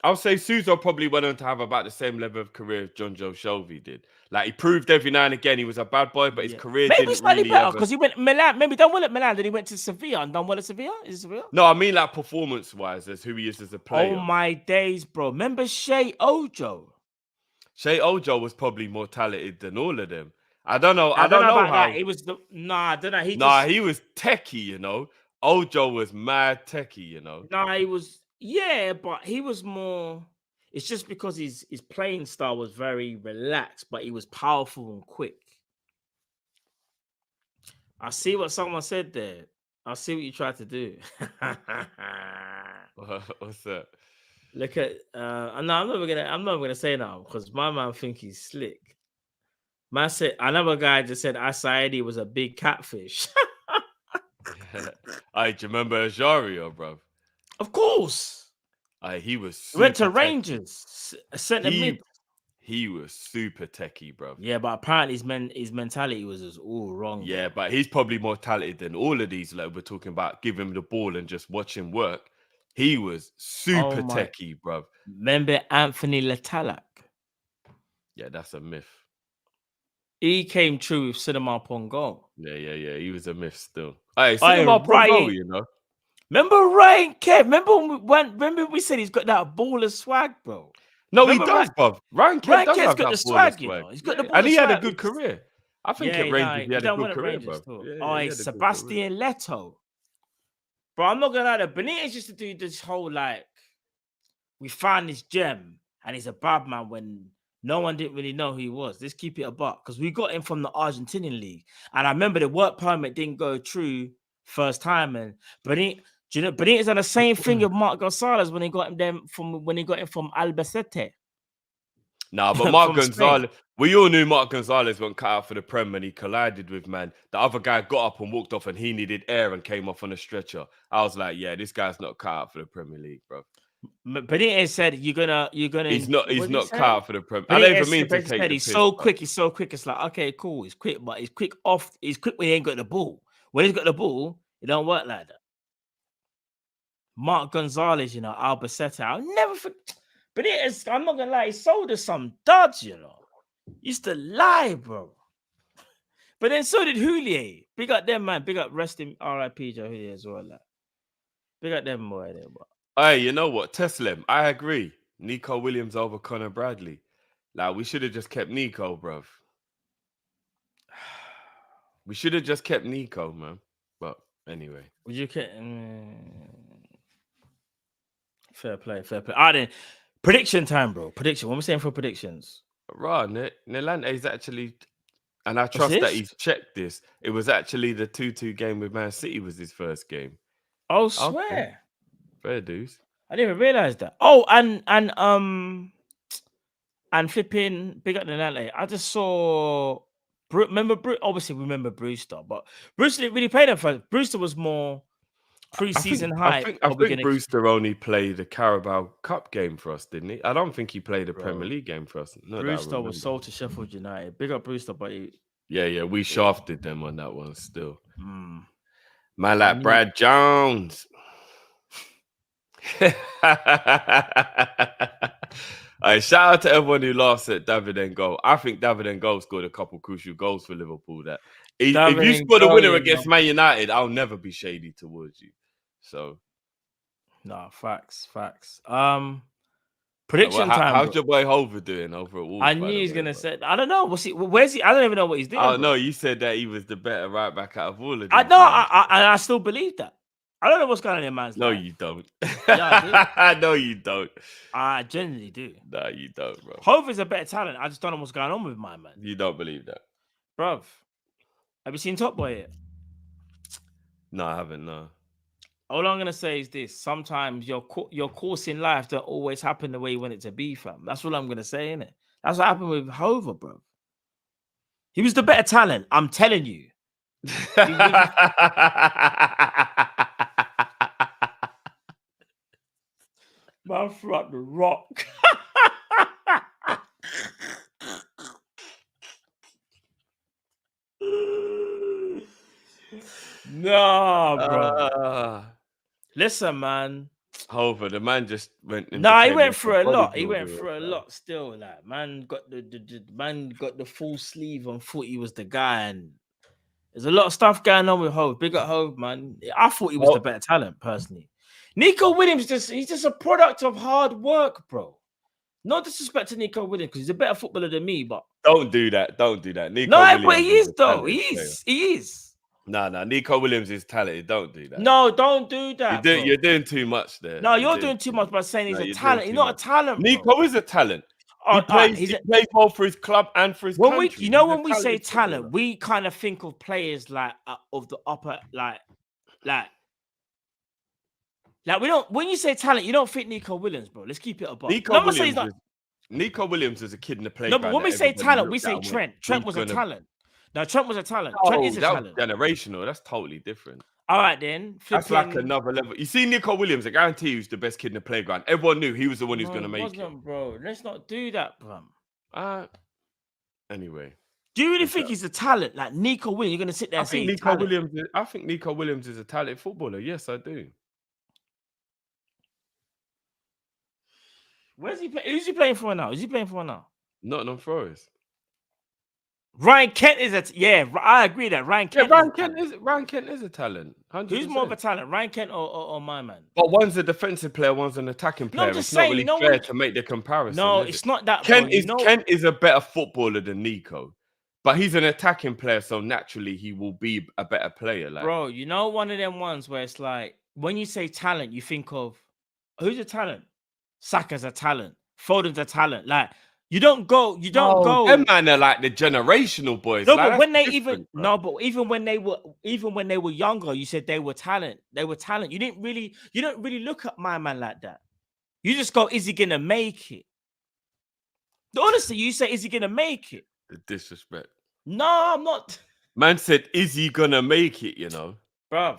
I'll say Suso probably went on to have about the same level of career as John Joe Shelby did. Like, he proved every now and again he was a bad boy, but his career didn't really better because he went Milan. Maybe done well at Milan, then he went to Sevilla and done well at Sevilla. Is it Sevilla? No, I mean like performance-wise, as who he is as a player. Oh my days, bro! Remember Shea Ojo? Shea Ojo was probably more talented than all of them. I don't know. I don't know how. That. He was I don't know. He was techie, you know. Ojo was mad techie, you know. He was. Yeah, but he was more. It's just because his playing style was very relaxed, but he was powerful and quick. I see what someone said there. I see what you tried to do. What's that? Look at. I'm not gonna say now because my man think he's slick. Man said another guy just said Asaidi was a big catfish. Do you remember Ajario, bro? Of course. He was went to Rangers, centre mid. He was super techie, bro. Yeah, but apparently his mentality was just all wrong. Yeah, bro. but he's probably more talented than all of these. Like we're talking about, give him the ball and just watch him work. He was super techie, bro. Remember Anthony Letalak? Yeah, that's a myth. He came true with Cinema Pongo. Yeah. He was a myth still. Hey, Cinema Pongo, you know. Remember Ryan Kent? Remember we said he's got that baller swag, bro. No, he does, bro. Ryan Kent's got the swag, you know. He's got the baller and he swag. had a good career. I think at Rangers he had a good career, bro. Sebastian Leto. Bro, I'm not gonna lie. Benitez used to do this whole like, we found this gem and he's a bad man when no one didn't really know who he was. Let's keep it a buck because we got him from the Argentinian league, and I remember the work permit didn't go through first time, and Benitez done the same thing with Marc Gonzalez when he got him from Albacete. Nah, but Marc Gonzalez, we all knew Marc Gonzalez went cut out for the Prem and he collided with man. The other guy got up and walked off and he needed air and came off on a stretcher. I was like, yeah, this guy's not cut out for the Premier League, bro. Benitez said you're gonna. He's not cut out for the Premier. I don't even mean to take the He's so quick. He's so quick. It's like, okay, cool. He's quick, but he's quick when he ain't got the ball. When he's got the ball, it don't work like that. Marc Gonzalez, you know, Albacete. I'll never forget. But I'm not gonna lie, he sold us some duds, you know. Used to lie, bro. But then so did Houllier. Big up them, man. Big up resting RIP Joe Houllier as well. Like. Big up them boy there, bro. Hey, you know what? Teslim, I agree. Nico Williams over Conor Bradley. Like, we should have just kept Nico, bruv. We should have just kept Nico, man. But anyway. Would you keep... Fair play. All right, then. Prediction time, bro. Prediction. What am I saying for predictions? Right, Nilante is actually, and I trust that he's checked this. It was actually the 2-2 game with Man City was his first game. Oh, swear. Okay. Fair dues. I didn't even realize that. Oh, and flipping big up Nilante. I just saw. Obviously, we remember Brewster, but Brewster didn't really play that first. Brewster was more pre-season hype. I think Brewster only played the Carabao Cup game for us, didn't he? I don't think he played a Premier League game for us. Brewster was sold to Sheffield United. Big up Brewster, but we shafted them on that one still. Man like Brad Jones. Right, shout out to everyone who laughs at David Ngo. I think David Ngo scored a couple crucial goals for Liverpool. If you score the winner against Man United, I'll never be shady towards you. So, no, facts. Prediction time. How's Bro. your boy Hover doing over at Wolves? I knew he was gonna say. I don't know. What's he? Where's he? I don't even know what he's doing. Oh bro. no, you said that he was the better right back out of all of them. I know. I still believe that. I don't know what's going on in man's life. You don't. Yeah, I do. No, you don't. I genuinely do. No, you don't, bro. Hove is a better talent. I just don't know what's going on with my man. You don't believe that, Bruv. Have you seen Top Boy yet? No, I haven't. No. All I'm gonna say is this: sometimes your course in life don't always happen the way you want it to be, fam. That's what I'm gonna say, innit? That's what happened with Hover, bro. He was the better talent. I'm telling you. Man, throughout the rock. Nah, bro. Listen, man. Hover, the man just went. Nah, he went through a lot. He went through a lot still. Like, man got the full sleeve on foot. He was the guy, and there's a lot of stuff going on with Hove. Big up Hove, man. I thought he was the better talent, personally. Nico Williams, he's just a product of hard work, bro. No disrespect to Nico Williams, because he's a better footballer than me, but don't do that. Don't do that. Nico no, Williams but he is though. He is. No, Nico Williams is talented. Don't do that. No, don't do that. You're doing too much there. No, you're doing too much by saying he's a talent. He's not a talent. Nico is a talent. He plays well for his club and for his country. When we say talent, we kind of think of players like of the upper, like we don't. When you say talent, you don't think Nico Williams, bro. Let's keep it above. Nico Williams is a kid in the playground. No, but when we say talent, we say Trent. Trent was a talent. No, Trent was a talent. Trent is a talent. Generational. That's totally different. All right, then. That's like another level. You see, Nico Williams, I guarantee you, was the best kid in the playground. Everyone knew he was the one who's going to make it. Bro. Let's not do that, bro. Anyway. Do you really think he's a talent? Like Nico Williams, you're going to sit there and say Nico Williams. I think Nico Williams is a talented footballer. Yes, I do. Where's he playing? Who's he playing for now? Nottingham Forest. Ryan Kent is I agree that Ryan Kent. Ryan Kent is a talent. 100%. Who's more of a talent, Ryan Kent or my man? But one's a defensive player, one's an attacking player. It's not really fair to make the comparison. No, it's not that. Kent is a better footballer than Nico, but he's an attacking player, so naturally he will be a better player. Like, bro, one of them ones where it's like when you say talent, you think of who's a talent? Saka's a talent. Foden's a talent. Like. You don't go. Them man are like the generational boys. No, but when even when they were younger, you said they were talent. They were talent. You don't really look at my man like that. You just go, is he gonna make it? Honestly, you say, is he gonna make it? The disrespect. No, I'm not. Man said, is he gonna make it? Bruv.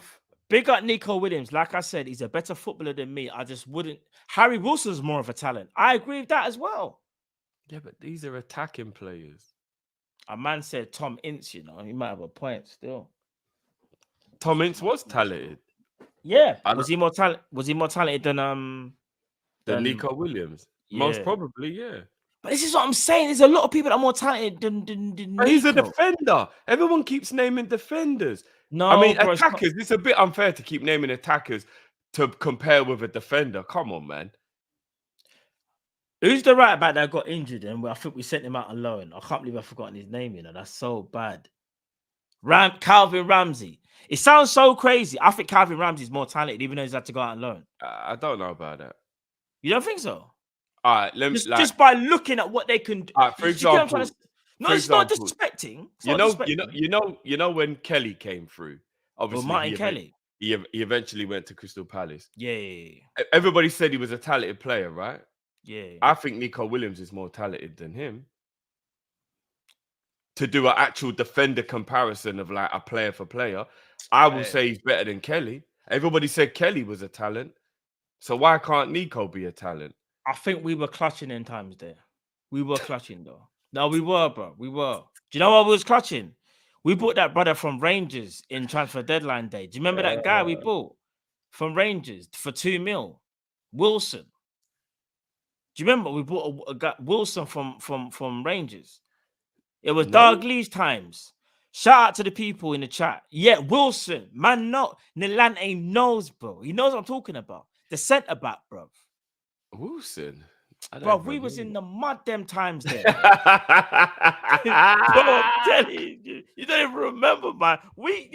Big up Nico Williams. Like I said, he's a better footballer than me. I just wouldn't. Harry Wilson's more of a talent. I agree with that as well. Yeah, but these are attacking players. A man said Tom Ince, he might have a point still. Tom Ince was talented. Yeah. Was he more talented than Nico Williams? Yeah. Most probably, yeah. But this is what I'm saying. There's a lot of people that are more talented than Nico. He's a defender. Everyone keeps naming defenders. No, I mean, attackers. It's a bit unfair to keep naming attackers to compare with a defender. Come on, man. Who's the right back that got injured and I think we sent him out on loan? I can't believe I've forgotten his name, That's so bad. Calvin Ramsey. It sounds so crazy. I think Calvin Ramsey is more talented, even though he's had to go out on loan. I don't know about that. You don't think so? All right, just by looking at what they can do. For example, it's not disrespecting. You know when Kelly came through. Obviously, Martin Kelly. He eventually went to Crystal Palace. Yeah. Everybody said he was a talented player, right? Yeah. I think Nico Williams is more talented than him. To do an actual defender comparison of like a player for player, I will say he's better than Kelly. Everybody said Kelly was a talent. So why can't Nico be a talent? I think we were clutching in times there. We were clutching though. No, we were, bro. We were. Do you know what we was clutching? We bought that brother from Rangers in transfer deadline day. Do you remember that guy we bought from Rangers for 2 mil? Wilson. Do you remember we bought a guy, Wilson from Rangers? It was Dark Lee's times. Shout out to the people in the chat. Yeah, Wilson. Man, no. Nilante knows, bro. He knows what I'm talking about. The centre back, bro. Wilson. Bro, we was in the mud them times there. Bro, I'm telling you, you don't even remember, man. We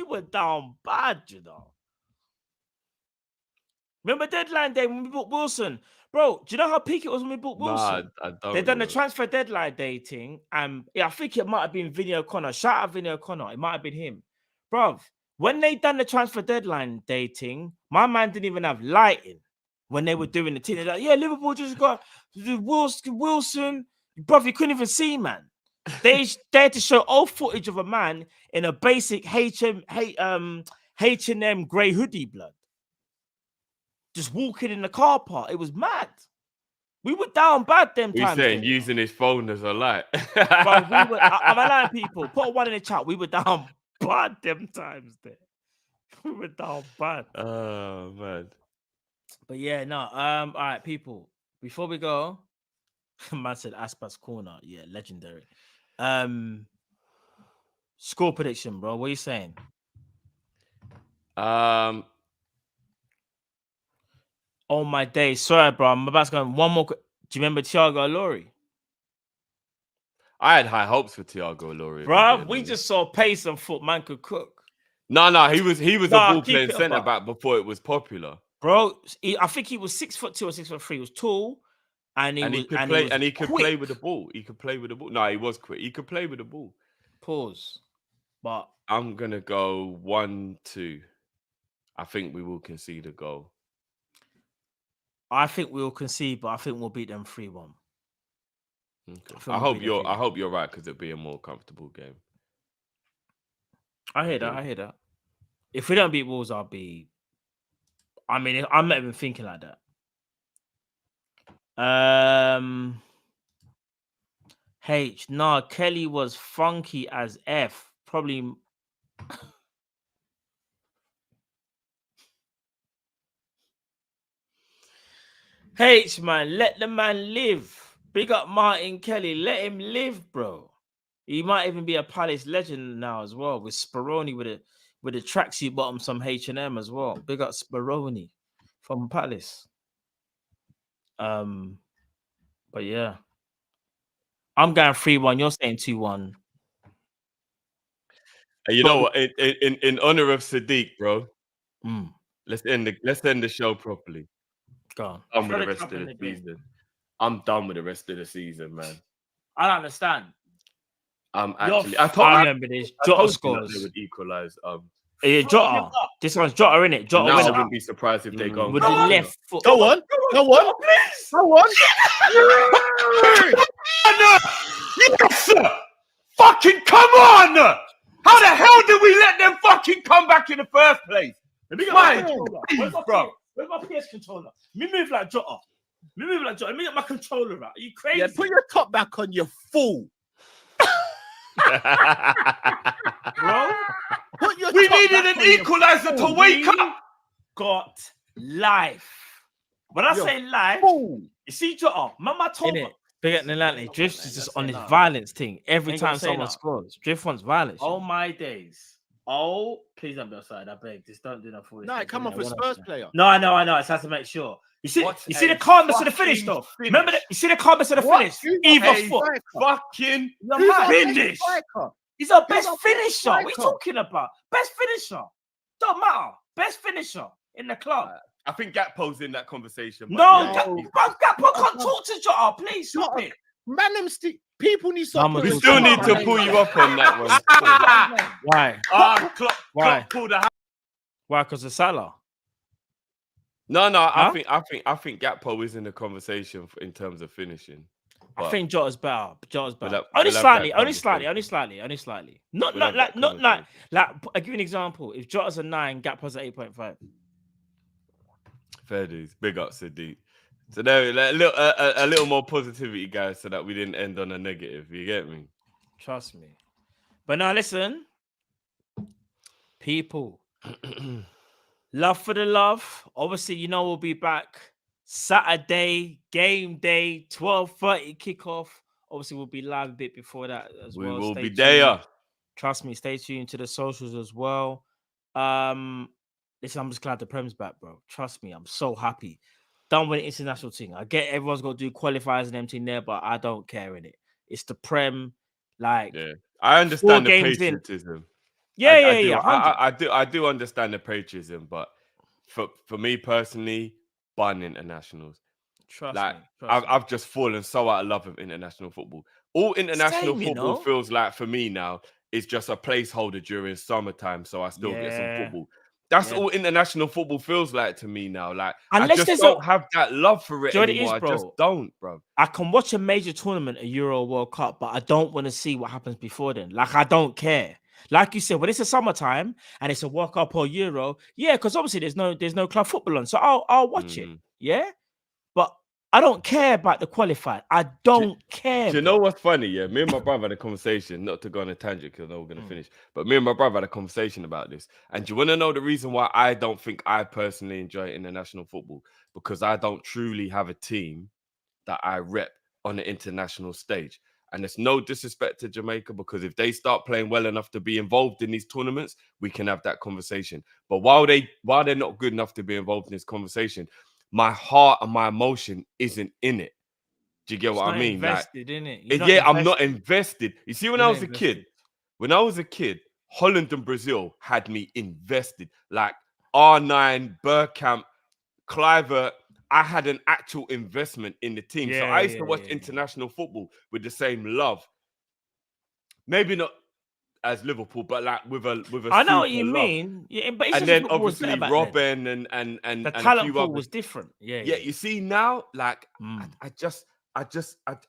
were down bad, you know. Remember deadline day when we bought Wilson? Bro, do you know how peak it was when we bought Wilson? Nah, I don't. They done the transfer deadline day thing. Yeah, I think it might have been Vinny O'Connor. Shout out Vinny O'Connor. It might have been him. Bro, when they done the transfer deadline day thing, my man didn't even have lighting when they were doing the thing. They're like, yeah, Liverpool just got Wilson. Bro, you couldn't even see, man. They had to show old footage of a man in a basic H&M grey hoodie, blood. Just walking in the car park. It was mad. We were down bad them times. We're saying using his phone as a light. Bro, we were, I'm lying, people. Put a one in the chat. We were down bad them times there. We were down bad. Oh, man. But yeah, no. All right, people. Before we go, man said Aspas corner. Yeah, legendary. Score prediction, bro. What are you saying? Oh my days. Sorry, bro. I'm about to go one more. Do you remember Thiago Alori? I had high hopes for Thiago Alori. Bro, we just saw pace and foot man could cook. No, he was a ball playing centre back before it was popular. Bro, I think he was 6'2" or 6'3". He was tall, and he could play with the ball. He could play with the ball. No, he was quick. He could play with the ball. Pause. But I'm gonna go 1-2. I think we will concede a goal. I think we'll concede, but I think we'll beat them 3-1. Okay. I hope you're right, because it'll be a more comfortable game. I hear that. If we don't beat Wolves, I'll be. I mean, I'm not even thinking like that. Kelly was funky as F. Probably. Man, let the man live. Big up Martin Kelly. Let him live, bro. He might even be a Palace legend now as well, with Speroni with a tracksuit bottom, some H&M as well. Big up Speroni from Palace. But yeah, I'm going 3-1. You're saying 2-1. You know what? In honor of Sadiq, bro. Let's end the show properly. Go on. I'm with the rest of the season. I'm done with the rest of the season, man. I don't understand. I remember this. Jota scores. They would equalize. Yeah, Jota. This one's Jota, innit? Jota. Now I wouldn't be surprised if they go with the left foot. Go on, please. Go on. Yes, sir. Fucking come on! How the hell did we let them fucking come back in the first place? Where's my PS controller? Me move like Jota. Let me get my controller out. Are you crazy? Yeah, put your top back on, you fool. Bro, we needed an equalizer to wake up. Got life. When I say life, you see Jota, Mama told me. Big up Nilante. Drift is just on his violence thing. Every time someone scores, Drift wants violence. Oh my days. Oh, please don't be outside. I beg. Just don't do that for No, it come off a Spurs player. No, I know. I just have to make sure. You see the calmness of the finish, though. Remember that? You see the calmness of the finish? Either foot. Fucking finish. He's our best finisher. What are you talking about? Best finisher. Don't matter. Best finisher in the club. I think Gakpo's in that conversation. No, Gakpo can't talk to Jota. Please stop it. Man, people need something. We still need to pull you up on that one. Why? Why? Pull the. Why? Because of Salah. No. Huh? I think Gakpo is in the conversation in terms of finishing. I think Jota's better. Only slightly. Not like. I'll give you an example. If Jota's a 9, Gakpo's at 8.5. Fair dues. Big up, Sadiq. So there, a little more positivity, guys, so that we didn't end on a negative. You get me? Trust me. But now, listen, people, love for the love. Obviously, you know we'll be back Saturday, game day, 12:30 kickoff. Obviously, we'll be live a bit before that as well. We will be there. Trust me, stay tuned to the socials as well. Listen, I'm just glad the Prem's back, bro. Trust me, I'm so happy. done with the international thing. I get everyone's got to do qualifiers and everything there, but I don't care in it. It's the Prem, like Yeah, I 4 understand the games in. patriotism. Yeah, I yeah, do. yeah. 100. I do understand the patriotism, but for me personally, bun internationals. Trust Like me. Trust me. I've just fallen so out of love with international football. All international Same, you football know. feels like for me now is just a placeholder during summertime, so I still get some Yeah. football. That's Yeah. all international football feels like to me now. Like I Unless just there's don't have that love for it Do you know what it anymore. is, I just bro? don't, bro. I can watch a major tournament, a Euro World Cup, but I don't want to see what happens before then. Like, I don't care. Like you said, when it's a summertime and it's a World Cup or Euro, yeah, because obviously there's no club football on, so I'll watch it, Mm. yeah. But I don't care about the qualifier. I don't care. Do you know Bro. what's funny? Yeah, me and my brother had a conversation, not to go on a tangent because I know we're going to Mm. finish, but me and my brother had a conversation about this. And do you want to know the reason why I don't think I personally enjoy international football? Because I don't truly have a team that I rep on the international stage. And there's no disrespect to Jamaica, because if they start playing well enough to be involved in these tournaments, we can have that conversation. But while they're not good enough to be involved in this conversation, my heart and my emotion isn't in it. Do you get It's what I not mean? Like, invested in it. You're not yeah, I'm not invested. invested. You see, when You're I not was a kid, invested. Holland and Brazil had me invested. Like R9, Burkamp, Clivert, I had an actual investment in the team. So Yeah, I used to yeah, watch yeah. international football with the same love. Maybe not as Liverpool, but like with a I know what super you love. mean. Yeah, but And international then football was better obviously back then. Robin The and a talent few pool others. was different. Yeah, Yeah, you see now, like Mm.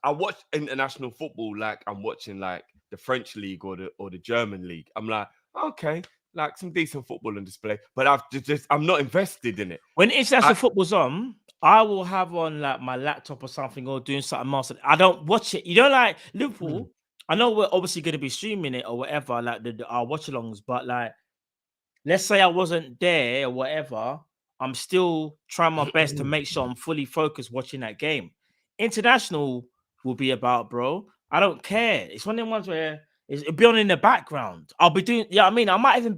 I watch international football like I'm watching like the French league or the German league. I'm like, okay, like some decent football on display, but I'm not invested in it. When international football's on, I will have on like my laptop or something or doing something else. I don't watch it. You know, like Liverpool. I know we're obviously going to be streaming it or whatever, like our watch-alongs. But like, let's say I wasn't there or whatever, I'm still trying my best to make sure I'm fully focused watching that game. International will be about, bro. I don't care. It's one of them ones where it'll be on in the background. I'll be doing, yeah, I mean, I might even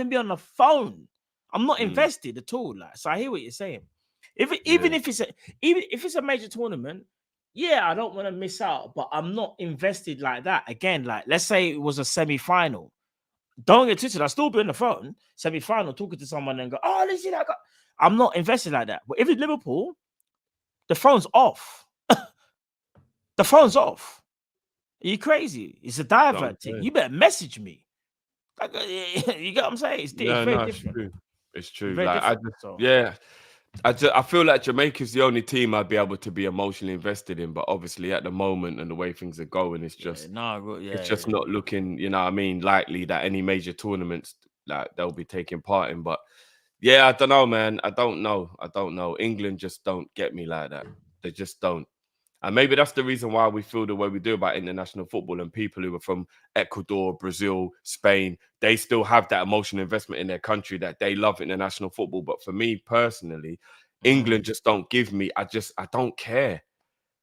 be on the phone. I'm not invested at all. Like, so I hear what you're saying. Even if it's a major tournament, yeah, I don't want to miss out, but I'm not invested like that. Again, like let's say it was a semi-final. Don't get twisted. I'll still be on the phone, semi-final, talking to someone and go, oh, let's see that guy. I'm not invested like that. But if it's Liverpool, the phone's off. The phone's off. Are you crazy? It's a divert thing. You better message me. Like, you get what I'm saying? It's very different. True. It's true. Very Like different, I feel like Jamaica's the only team I'd be able to be emotionally invested in, but obviously at the moment and the way things are going, it's just not looking, you know what I mean, likely that any major tournaments like they'll be taking part in. But yeah, I don't know, man. I don't know. England just don't get me like that. They just don't. And maybe that's the reason why we feel the way we do about international football, and people who are from Ecuador, Brazil, Spain, they still have that emotional investment in their country that they love international football. But for me personally, England just don't give me. I don't care.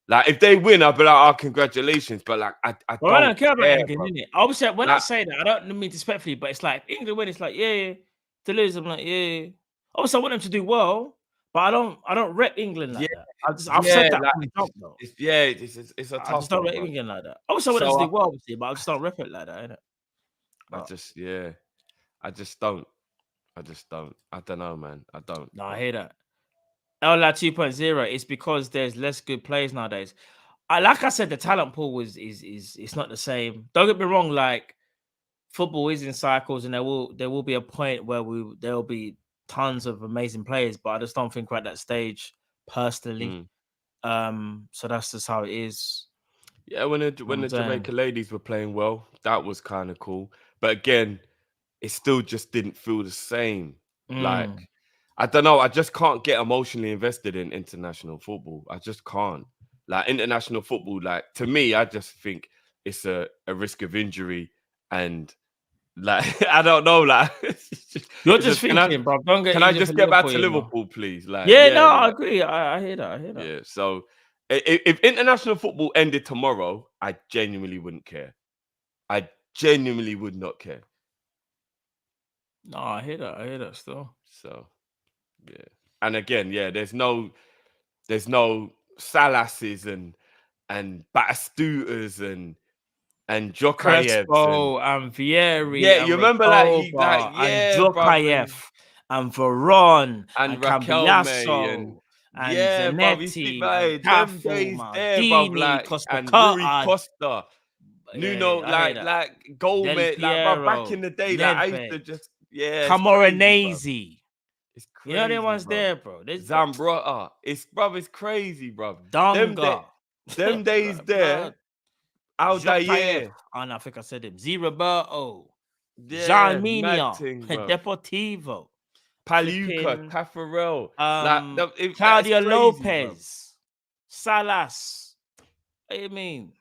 Like if they win, I'll be like, oh, congratulations. But like I don't care about England, bro. innit? Obviously, when I say that, I don't mean disrespectfully, but it's like England win, it's like, yeah. To lose, I'm like, yeah. Obviously, I want them to do well. But I don't rep England like that. I've said that from the jump, though. It's a tough one. I just don't rep England like that. Obviously, I want them to do well, obviously, but I just don't rep it like that, innit? I just don't. I don't know, man. I don't. No, I hear that. LLA 2.0, it's because there's less good players nowadays. Like I said, the talent pool is it's not the same. Don't get me wrong, like football is in cycles, and there will be a point where there will be tons of amazing players, but I just don't think we're at that stage personally. So that's just how it is. Yeah, when the Jamaica ladies were playing well, that was kind of cool. But again, it still just didn't feel the same. Like, I don't know, I just can't get emotionally invested in international football. I just can't. Like international football, like to me, I just think it's a risk of injury and like I don't know, like you're just thinking, bro. Can I just get back to Liverpool, please? Like, I agree. I hear that. Yeah. So if international football ended tomorrow, I genuinely wouldn't care. I genuinely would not care. No, I hear that still. So yeah. And again, there's no there's no Salases and Batistutas and Jokayevs Crespo and Vieri yeah, and you remember like Recoba and yeah, bruv, Jokayev and Veron and and Raquelme and Cambiasso and yeah, bruv, you see, Zanetti and like them Cafu, days there, bruv, Maldini, like Costa and Rui Curta. Costa, Yeah, Nuno, I hear that. like Del Gomez, like bruv, back Piero, in the day, like I used to Nedved, just it's crazy, bruv. Camoranesi. It's You know crazy, the ones bruv. there, bro. There's Zambrotta, it's crazy, bruv. Donga. Them days there, Jokayev. Aldair, Oh, no, I think I said him. Roberto. yeah, Jean mad Mignon. thing, bruv. Deportivo. Paluca, Flipping, Taffarel, it's Claudia crazy, Lopez. bruv. Salas. What do you mean?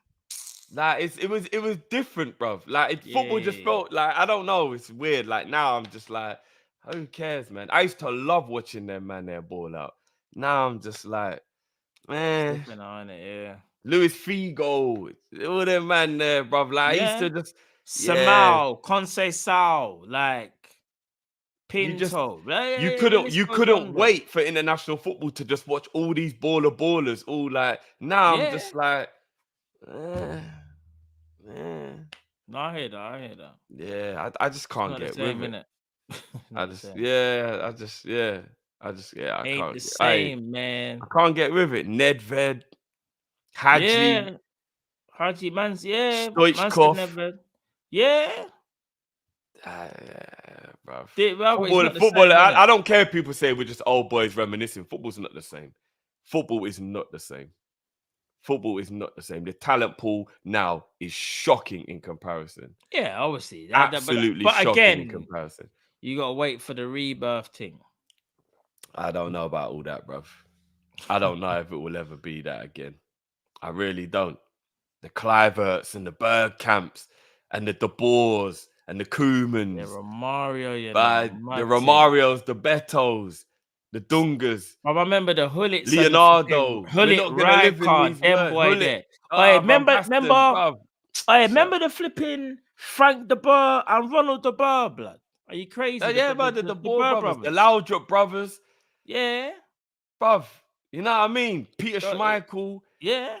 Like it was different, bruv. Like football just felt like I don't know. It's weird. Like now I'm just like, who cares, man? I used to love watching them man their ball out. Now I'm just like, man. Flipping on it, yeah. Luis Figo, all them man there, bruv. Like I used to just Samao, Conceição, like Pinto. You couldn't wait for international football to just watch all these ballers all like now I'm just like No, I hear that. Yeah, I just can't get with it. I Ain't can't. the same, man. I can't get with it. Nedved, Hadji, Yeah. Hadji, man's Stoichkov. Nedved. Yeah. Bro. Football, I don't care if people say we're just old boys reminiscing. Football's not the same. Football is not the same. Football is not the same. The talent pool now is shocking in comparison. Yeah, obviously. Absolutely but shocking again, in comparison. You got to wait for the rebirth thing. I don't know about all that, bruv. I don't know if it will ever be that again. I really don't. The Cliverts and the Bergkamps and the De Boers and the Koemans. The Romario, the Romarios, the Betos, the Dungas. I remember the Hullits. Leonardo. Hullit, Rijkaard, them boy there. Remember the flipping Frank de Boer and Ronald de Boer, blood? Are you crazy? The De Boer brothers. The Laudrup brothers. Yeah. Bruv. You know what I mean? Peter Schmeichel. Yeah.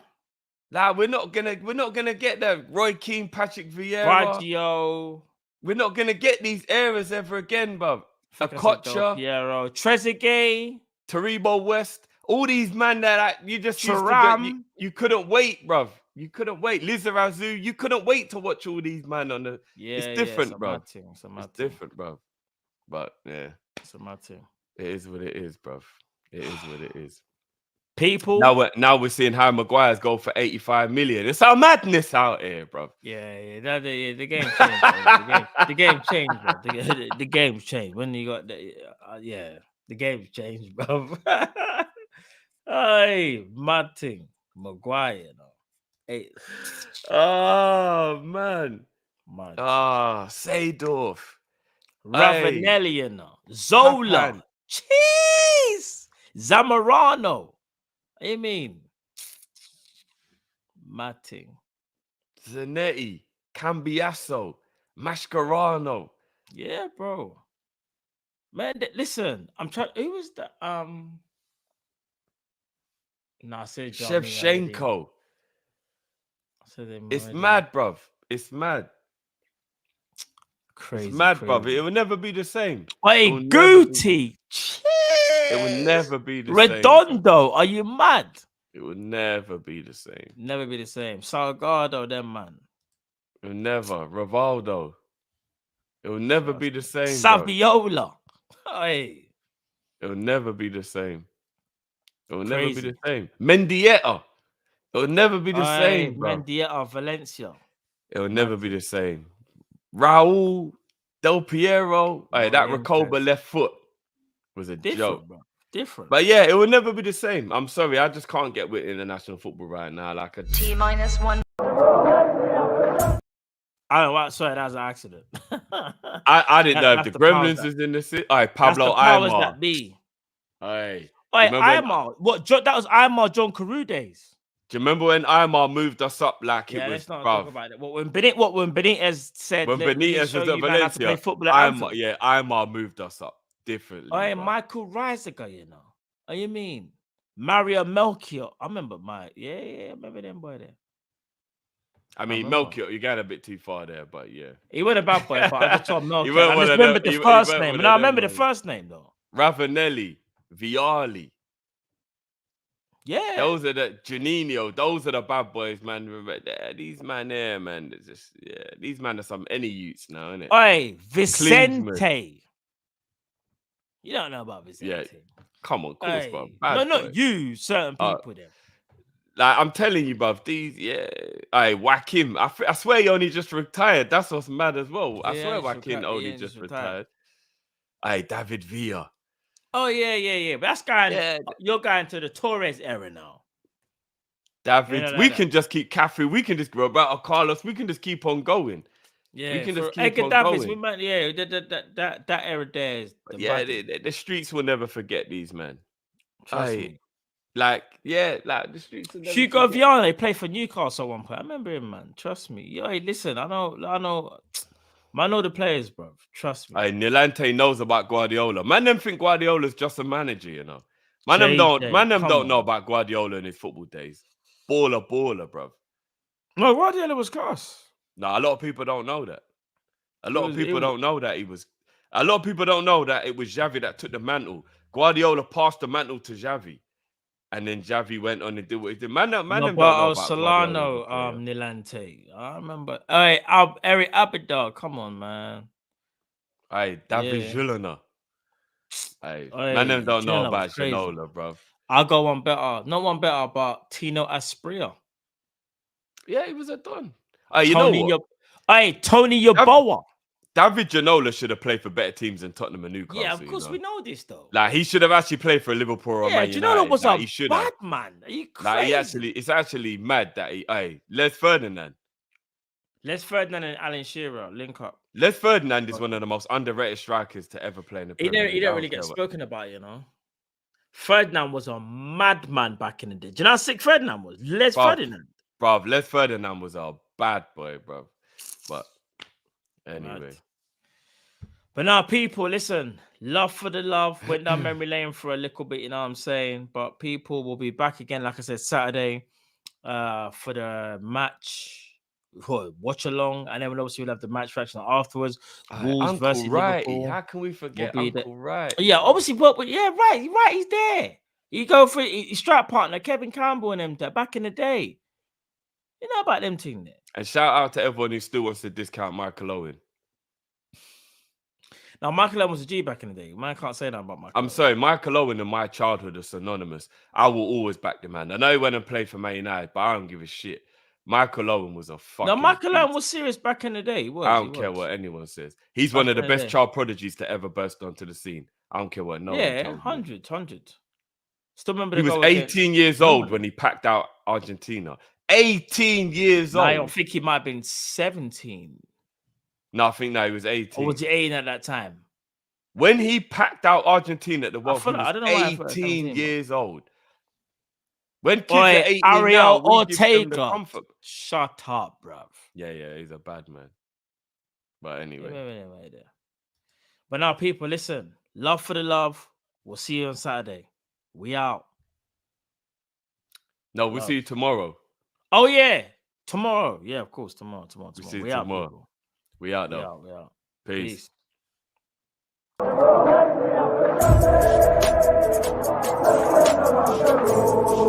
Like we're not gonna get that. Roy Keane, Patrick Vieira. Baggio. We're not gonna get these eras ever again, bruv. Okocha, Piero, Trezeguet, Taribo West, all these man that you just you couldn't wait, bruv. You couldn't wait. Lizarazu, you couldn't wait to watch all these man on the. It's different, bruv. It's different, bruv. But yeah, it's a mad thing. It is what it is, bruv. It is what it is. People. Now we're seeing Harry Maguire's go for 85 million. It's a madness out here, bro. Yeah. The game changed. The game changed, bro. The game's changed. When you got the game's changed, bro. Hey, mad thing. Maguire, Hey. Oh man. Mad. Seedorf. Ravanelli, Zola. Jeez. Zamorano. I mean, Matting, Zanetti, Cambiasso, Mascherano. Yeah, bro. Man, listen, I'm trying. Who was the I said Shevchenko. It's mad, bruv. It's mad. Crazy. It's mad, bruv. It will never be the same. Hey, Guti. It will never be the same. Redondo, are you mad? It will never be the same. Never be the same. Salgado, them man. It will never. Rivaldo. It will never be the same. Saviola. Hey. It will never be the same. It will never be the same. Mendieta. It will never be the same, bro. Mendieta, Valencia. It will never be the same. Raul, Del Piero. That Recoba left foot was a joke, bro. Different. But yeah, it will never be the same. I'm sorry, I just can't get with international football right now. Like T-1. Sorry, that was an accident. I didn't know if the Gremlins was in the city. Pablo Aimar. That be. Aimar. What? That was Aimar John Carew days. Do you remember when Aimar moved us up like it was? Let's not talk about it. When Benitez said, when Benitez was at Valencia, Aimar moved us up differently. Michael Reisiger, What do you mean? Mario Melchior. I remember I remember them boy there. I mean, Melchior, you got a bit too far there, but yeah. He wasn't a bad boy, but I just told Melchior. weren't I one just of them- remembered the he- he first weren't name. one And of I them remember the ones. first name, though. Ravanelli, Viali. Yeah. Those are the Janino. Those are the bad boys, man. These man there, man. It's just these man are some any youths now, innit? Hey, Vicente. Klinsmann. You don't know about Vicente. Come on, course, Hey. bro. No, Bad not boy. you. Certain people there. Like I'm telling you, bruv, these, I whack him. I swear he only just retired. That's what's mad as well. I swear Joaquin only just retired. Hey, David Villa. Oh, yeah. But that's going, you're going to the Torres era now. David, we can just keep Cafe. We can just grow about Carlos. We can just keep on going. Yeah, we can just keep Edgar on Davids, going. that era there is the streets will never forget these men. Trust me. Like the streets. Hugo Viana played for Newcastle at one point. I remember him, man. Trust me. Yo, hey, listen, I know the players, bro. Trust me. Hey, Nilante knows about Guardiola. Man, them think Guardiola's just a manager, you know. Man, them don't know about Guardiola in his football days. Baller, bro. No, Guardiola was class. No, a lot of people don't know that. A lot of people don't know that it was Xavi that took the mantle. Guardiola passed the mantle to Xavi. And then Xavi went on and did what he did. Solano, Nilante. I remember. Hey, Eric Abidal. Come on, man. Hey, David Gillana. Hey, man, them don't know about Ginola, bro. I'll go one better. Not one better, but Tino Asprilla. Yeah, he was a don. Hey, you know what? Tony Yeboah. David Ginola should have played for better teams than Tottenham and Newcastle. Yeah, of course we know this though. Like he should have actually played for Liverpool or Man United. Ginola was a bad man. Are you crazy? It's actually mad that Les Ferdinand. Les Ferdinand and Alan Shearer link up. Les Ferdinand is one of the most underrated strikers to ever play in the Premier League. He don't really get spoken about, you know. Ferdinand was a madman back in the day. Do you know how sick Ferdinand was? Ferdinand. Bro, Les Ferdinand was a bad boy, bro. But anyway. But now, people, listen. Love for the love. Went down memory lane for a little bit, you know what I'm saying? But people will be back again, like I said, Saturday for the match. Watch along, and then obviously we'll have the match reaction afterwards. Wolves versus Liverpool. How can we forget Uncle Wright? Yeah, obviously, but right, he's there. You go for his strike partner, Kevin Campbell, and them back in the day. You know about them team there. And shout out to everyone who still wants to discount Michael Owen. Now, Michael Owen was a G back in the day. Man can't say that about Michael. I'm sorry, Michael Owen and my childhood are synonymous. I will always back the man. I know he went and played for Man United, but I don't give a shit. Michael Owen was a fucking... No, Michael Owen was serious back in the day. I don't care what anyone says. He's one of the best child prodigies to ever burst onto the scene. I don't care what no one tells me. 100. Still remember he was 18 years old when he packed out Argentina. 18 years old. I don't think he might have been 17. No, I think he was 18. Or was he 18 at that time? When he packed out Argentina at the World Cup, he was 18 years old. When kids are 18 Ariel now, Ortega. Shut up, bruv. Yeah, he's a bad man. But anyway. But now, people, listen. Love for the love. We'll see you on Saturday. We out. No, we'll see you tomorrow. Oh, yeah. Tomorrow. Yeah, of course. Tomorrow. We'll see you tomorrow. We out, though. We out. Peace.